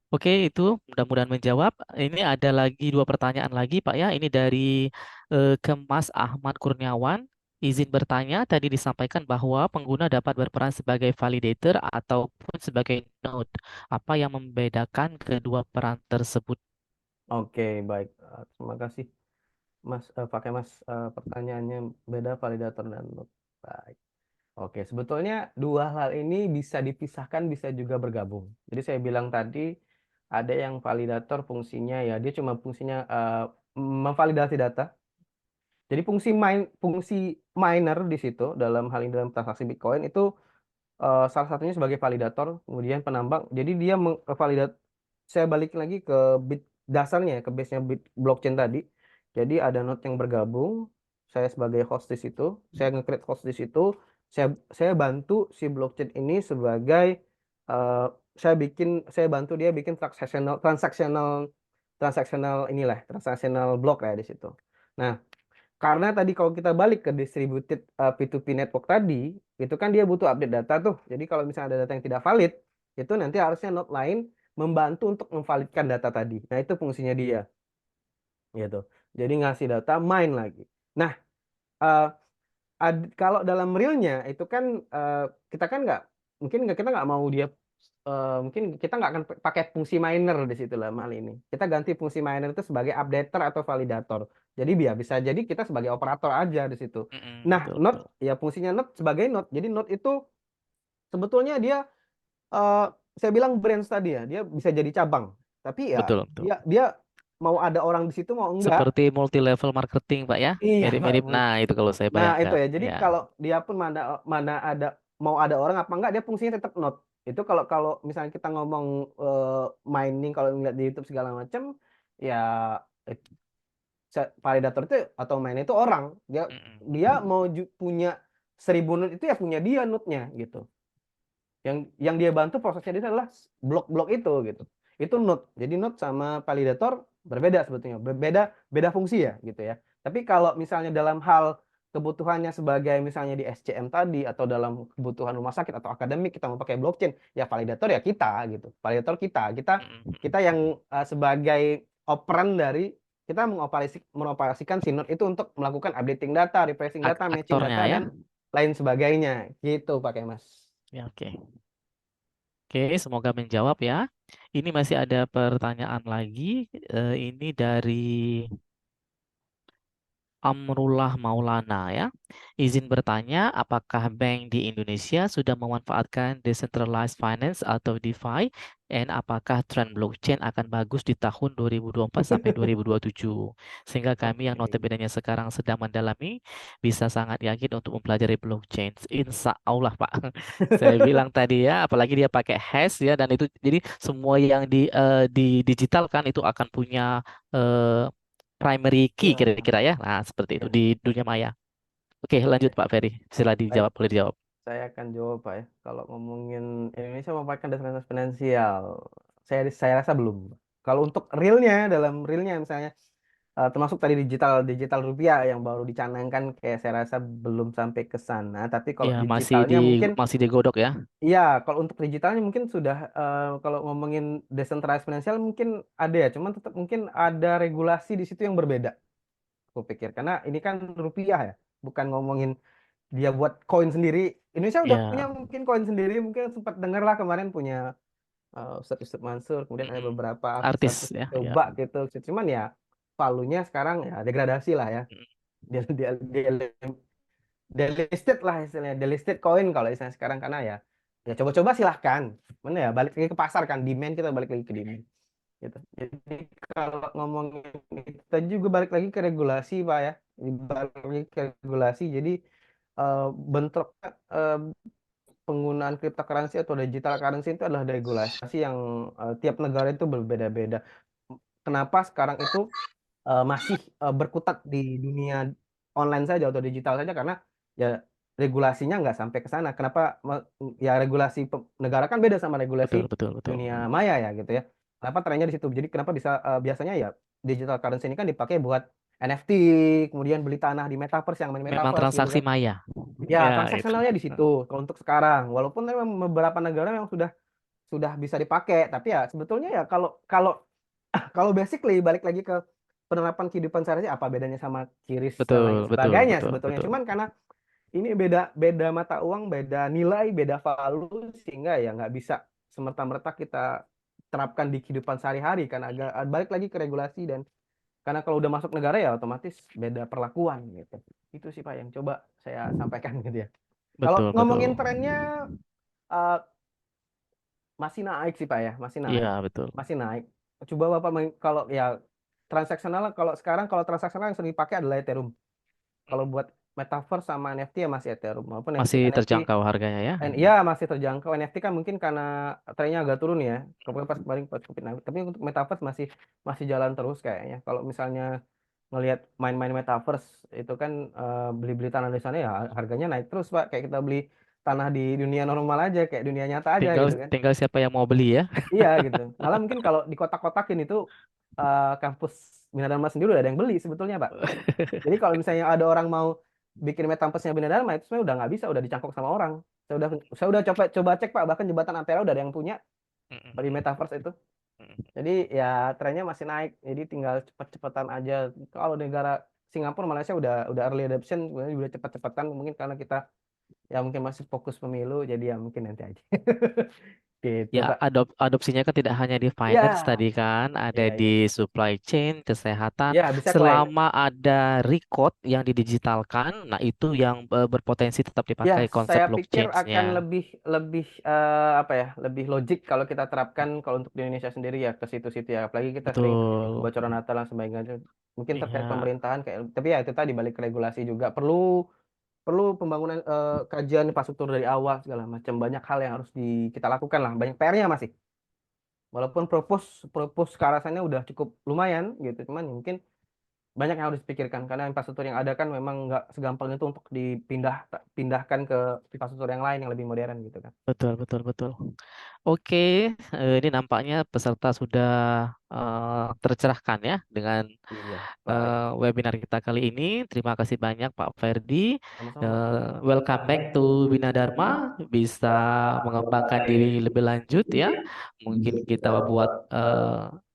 Oke, itu mudah-mudahan menjawab. Ini ada lagi dua pertanyaan lagi, Pak ya. Ini dari Kemas Ahmad Kurniawan. Izin bertanya, tadi disampaikan bahwa pengguna dapat berperan sebagai validator ataupun sebagai node. Apa yang membedakan kedua peran tersebut? Oke, baik. Terima kasih Mas, pakai Mas, pertanyaannya beda validator dan node. Baik. Oke, sebetulnya dua hal ini bisa dipisahkan, bisa juga bergabung. Jadi saya bilang tadi ada yang validator fungsinya ya dia cuma fungsinya memvalidasi data. Jadi fungsi miner di situ dalam hal ini dalam transaksi Bitcoin itu salah satunya sebagai validator, kemudian penambang. Jadi dia validat. Saya balik lagi ke bit dasarnya, ke base-nya bit blockchain tadi. Jadi ada node yang bergabung. Saya sebagai host di situ, saya nge-create host di situ. Saya bantu si blockchain ini sebagai eh, saya bantu dia bikin transactional transactional inilah transactional block ya di situ. Nah, karena tadi kalau kita balik ke distributed P2P network tadi, itu kan dia butuh update data tuh. Jadi kalau misalnya ada data yang tidak valid, itu nanti harusnya node lain membantu untuk memvalidkan data tadi. Nah, itu fungsinya dia, gitu. Jadi ngasih data, main lagi. Nah, eh, kalau dalam realnya itu kan eh, kita kan kita nggak mau dia, mungkin kita nggak akan pakai fungsi miner di situ lah hal ini. Kita ganti fungsi miner itu sebagai updater atau validator. Jadi biar bisa jadi kita sebagai operator aja di situ. Nah, Betul, node betul. ya fungsinya node sebagai node. Jadi node itu sebetulnya dia eh, saya bilang branch tadi ya, dia bisa jadi cabang. Tapi ya Betul, betul. dia mau ada orang di situ mau enggak. Seperti multi level marketing, Pak ya. Iya, Pak. Mirip-mirip. Nah, itu kalau saya Nah, itu bayangkan. ya. Jadi Ya. kalau dia pun mana mana ada mau ada orang apa enggak, dia fungsinya tetap node. Itu kalau kalau misalnya kita ngomong mining, kalau ngeliat di YouTube segala macam, ya eh, validator itu atau miner itu orang. Dia Mm-mm. dia mau punya 1.000 node itu ya punya dia node-nya gitu. Yang dia bantu prosesnya dia adalah blok-blok itu gitu. Itu node. Jadi node sama validator berbeda sebetulnya. Beda fungsi ya gitu ya. Tapi kalau misalnya dalam hal kebutuhannya sebagai misalnya di SCM tadi atau dalam kebutuhan rumah sakit atau akademik kita mau pakai blockchain, ya validator ya kita gitu. Validator kita Mm-mm. kita yang sebagai operan dari kita mengoperasikan si node itu untuk melakukan updating data, refreshing data, matching Aktornya data, ya. dan lain sebagainya. Gitu Pak Kemas. Ya, oke. Oke, semoga menjawab ya. Ini masih ada pertanyaan lagi. Ini dari Amrullah Maulana ya. Izin bertanya, apakah bank di Indonesia sudah memanfaatkan decentralized finance atau DeFi? Dan apakah tren blockchain akan bagus di tahun 2024 sampai 2027? Sehingga kami yang Oke. notabene sekarang sedang mendalami bisa sangat yakin untuk mempelajari blockchain. Insya Allah Pak. Saya bilang tadi ya, apalagi dia pakai hash ya, dan itu jadi semua yang digitalkan itu akan punya eh, primary key Ya, kira-kira ya. Nah, seperti itu ya. di dunia maya. Oke, lanjut Pak Ferry. Silakan Baik, dijawab, boleh dijawab. saya akan jawab Pak ya. Kalau ngomongin Indonesia memanfaatkan dasar finansial, saya rasa belum. Kalau untuk dalam realnya misalnya, termasuk tadi digital rupiah yang baru dicanangkan, kayak saya rasa belum sampai ke sana. Tapi kalau Ya, digitalnya mungkin, masih digodok ya. iya, kalau untuk digitalnya mungkin sudah, kalau ngomongin decentralized finansial mungkin ada ya, cuman tetap mungkin ada regulasi di situ yang berbeda. Aku pikir karena ini kan rupiah ya, bukan ngomongin dia buat koin sendiri. Indonesia udah punya Ya, mungkin koin sendiri, mungkin sempat dengar lah kemarin punya Ustadz Mansur, kemudian ada mm-mm. beberapa Artis artis-artis ya, ya. coba gitu. Cuman ya palunya sekarang ya degradasi lah ya. Mm-mm. Dia delisted lah istilahnya, delisted koin kalau istilahnya sekarang, karena ya coba-coba silahkan. Mana ya, balik lagi ke pasar kan, demand, kita balik lagi ke demand gitu. Jadi kalau ngomongin kita juga balik lagi ke regulasi Pak ya. Balik lagi ke regulasi. Jadi bentuk penggunaan cryptocurrency atau digital currency itu adalah regulasi yang tiap negara itu berbeda-beda. Kenapa sekarang itu masih berkutat di dunia online saja atau digital saja, karena ya regulasinya nggak sampai ke sana. Kenapa? Ya regulasi negara kan beda sama regulasi Betul, betul, betul. dunia maya ya gitu ya. Kenapa trennya di situ? Jadi kenapa bisa biasanya ya digital currency ini kan dipakai buat NFT, kemudian beli tanah di metaverse, yang main Memang metaverse gitu transaksi kan. maya. Ya, Ya, itu. transaksionalnya di situ. Kalau untuk sekarang, walaupun memang beberapa negara yang sudah bisa dipakai, tapi ya sebetulnya ya kalau kalau kalau basically balik lagi ke penerapan kehidupan sehari-hari, apa bedanya sama QRIS dan Betul, lain betul, sebagainya betul, sebetulnya. betul. Cuman karena ini beda beda mata uang, beda nilai, beda value, sehingga ya nggak bisa semerta-merta kita terapkan di kehidupan sehari-hari, kan agak balik lagi ke regulasi, dan karena kalau udah masuk negara ya otomatis beda perlakuan gitu. Itu sih Pak yang coba saya sampaikan gitu ya. Kalau Betul, betul. ngomongin trennya, eh, masih naik sih Pak ya, masih Iya, naik, betul. masih naik. Coba Bapak kalau ya transaksional, kalau sekarang kalau transaksional yang sering dipakai adalah Ethereum. Kalau buat metaverse sama NFT ya masih Ethereum. Maupun Masih NFT, terjangkau harganya ya. ya masih terjangkau. NFT kan mungkin karena trennya agak turun ya. Kemudian pas kemarin pas COVID naik. Tapi untuk metaverse masih masih jalan terus kayaknya. Kalau misalnya ngelihat main-main metaverse itu kan, beli-beli tanah di sana ya harganya naik terus Pak. Kayak kita beli tanah di dunia normal aja, kayak dunia nyata aja Tinggal gitu kan. tinggal siapa yang mau beli ya. Iya gitu. Malah mungkin kalau di kotak-kotakin itu, kampus Bina Dharma sendiri udah ada yang beli sebetulnya Pak. Jadi kalau misalnya ada orang mau bikin metaverse-nya Bina Dharma, itu sebenarnya udah nggak bisa, udah dicangkok sama orang. Saya udah coba cek Pak, bahkan jembatan Ampera udah ada yang punya di Mm-mm. metaverse itu. Mm-mm. Jadi ya trennya masih naik. Jadi tinggal cepet-cepetan aja. Kalau negara Singapura, Malaysia udah early adoption, sebenarnya udah cepet-cepetan, mungkin karena kita ya mungkin masih fokus pemilu, jadi ya mungkin nanti aja. Gitu Ya, Pak. adopsinya kan tidak hanya di finance Ya, tadi kan, ada ya, di ya. supply chain, kesehatan. Ya, bisa klaim. Selama ada record yang didigitalkan, nah itu yang berpotensi tetap Ya, dipakai konsep saya pikir blockchain-nya. akan lebih lebih apa ya, lebih logik kalau kita terapkan kalau untuk di Indonesia sendiri ya ke situ-situ ya. Apalagi kita sering Betul. kebocoran data dan sebagainya. Mungkin terkait Iya, pemerintahan kayak, tapi ya itu tadi balik ke regulasi juga perlu perlu pembangunan, kajian infrastruktur dari awal segala macam. Banyak hal yang harus kita lakukan lah. Banyak PR-nya masih. Walaupun propose propose ke arah sana udah cukup lumayan gitu, cuman ya mungkin banyak yang harus dipikirkan karena infrastruktur yang ada kan memang nggak segampang itu untuk pindahkan ke infrastruktur yang lain yang lebih modern gitu kan. betul, betul, betul. Oke, ini nampaknya peserta sudah tercerahkan ya dengan Iya, baik. webinar kita kali ini. Terima kasih banyak Pak Ferdi. Sama-sama Pak. Welcome back to Bina Dharma. Bisa mengembangkan diri lebih lanjut ya. Mungkin kita buat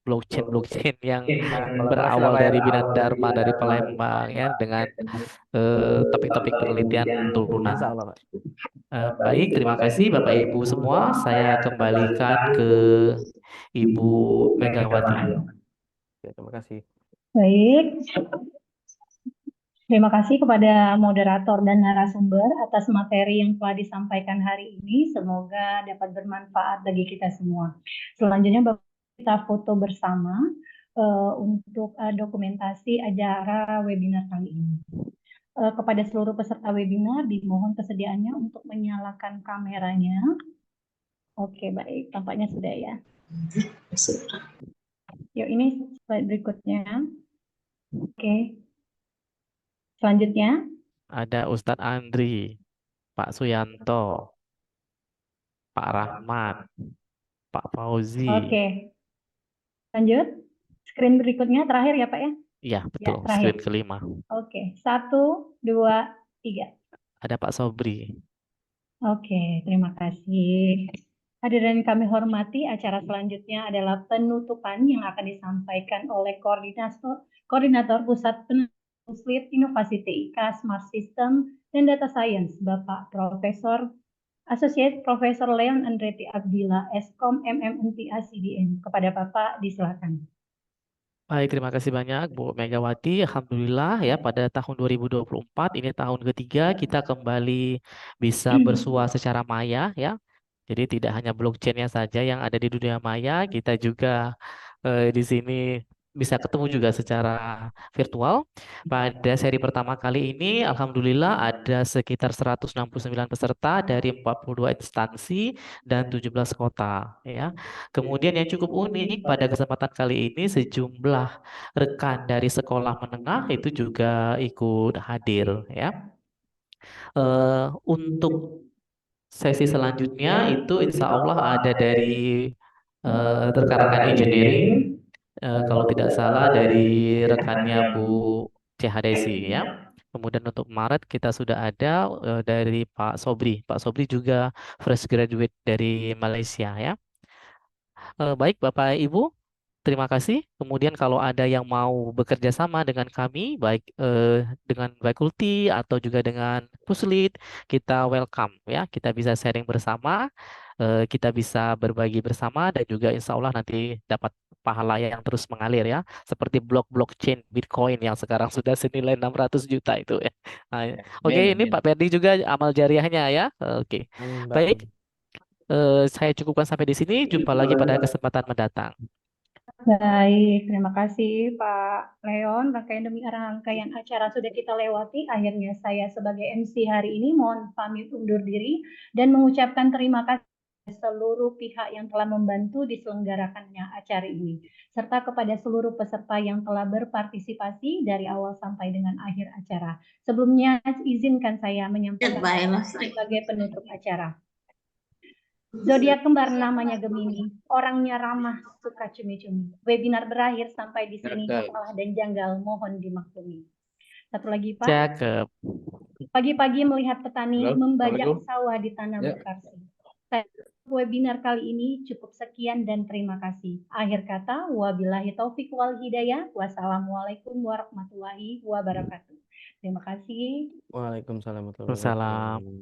blockchain yang Kolaborasi lah berawal Pak ya. dari Bina Dharma dari Palembang ya dengan topik-topik penelitian turunan. Insya Allah Pak. Baik, terima kasih Bapak Ibu semua. Saya kembalikan ke Ibu Megawati. Ya, terima kasih. Baik, terima kasih kepada moderator dan narasumber atas materi yang telah disampaikan hari ini. Semoga dapat bermanfaat bagi kita semua. Selanjutnya Bapak, kita foto bersama untuk dokumentasi acara webinar kali ini. Kepada seluruh peserta webinar, dimohon kesediaannya untuk menyalakan kameranya. Oke, baik. Tampaknya sudah ya. Yuk, ini slide berikutnya. Oke. Selanjutnya. Ada Ustadz Andri, Pak Suyanto, Pak Rahmat, Pak Fauzi. Oke. Lanjut. Screen berikutnya terakhir ya Pak ya? Iya, betul. terakhir. Screen kelima. Oke. 1, 2, 3. Ada Pak Sobri. Oke, terima kasih. Hadirin kami hormati, acara selanjutnya adalah penutupan yang akan disampaikan oleh Koordinator Pusat Penelitian Inovasi TIK Smart System dan Data Science, Bapak Profesor Associate Profesor Leon Andretti Abdillah, Eskom MMMTA CDM. Kepada Bapak, disilakan. Baik, terima kasih banyak Bu Megawati. Alhamdulillah ya pada tahun 2024 ini tahun ketiga kita kembali bisa bersua secara maya ya. Jadi tidak hanya blockchain-nya saja yang ada di dunia maya, kita juga di sini bisa ketemu juga secara virtual. Pada seri pertama kali ini, alhamdulillah ada sekitar 169 peserta dari 42 instansi dan 17 kota ya. Kemudian yang cukup unik pada kesempatan kali ini sejumlah rekan dari sekolah menengah itu juga ikut hadir ya. Untuk sesi selanjutnya itu insya Allah ada dari rekan-rekan engineering, kalau tidak salah dari rekannya Bu CH Desi ya. Kemudian untuk Maret kita sudah ada dari Pak Sobri. Pak Sobri juga fresh graduate dari Malaysia ya. Baik Bapak Ibu, terima kasih. Kemudian kalau ada yang mau bekerja sama dengan kami, baik dengan fakulti atau juga dengan puslit, kita welcome ya. Kita bisa sharing bersama, kita bisa berbagi bersama, dan juga insya Allah nanti dapat pahala yang terus mengalir ya. Seperti blok blockchain Bitcoin yang sekarang sudah senilai 600 juta itu ya. Nah, oke, ini Pak Ferdi juga amal jariahnya ya. Oke, Amin, Pak. baik. Saya cukupkan sampai di sini. Jumpa lagi pada kesempatan mendatang. Baik, terima kasih Pak Leon. Rangkaian demi rangkaian acara sudah kita lewati. Akhirnya saya sebagai MC hari ini mohon pamit undur diri dan mengucapkan terima kasih kepada seluruh pihak yang telah membantu diselenggarakannya acara ini, serta kepada seluruh peserta yang telah berpartisipasi dari awal sampai dengan akhir acara. Sebelumnya, izinkan saya menyampaikan sebagai penutup acara. Zodiak kembar namanya Gemini, orangnya ramah, suka cumi-cumi. Webinar berakhir sampai di sini, salah dan janggal mohon dimaklumi. Satu lagi Pak. Cakep. Pagi-pagi melihat petani Halo, membajak Assalamualaikum. sawah di tanah Ya. berkarsi. Webinar kali ini cukup sekian dan terima kasih. Akhir kata, wabillahi taufik wal hidayah. Wassalamualaikum warahmatullahi wabarakatuh. Terima kasih. Waalaikumsalam warahmatullahi Wassalam. wabarakatuh.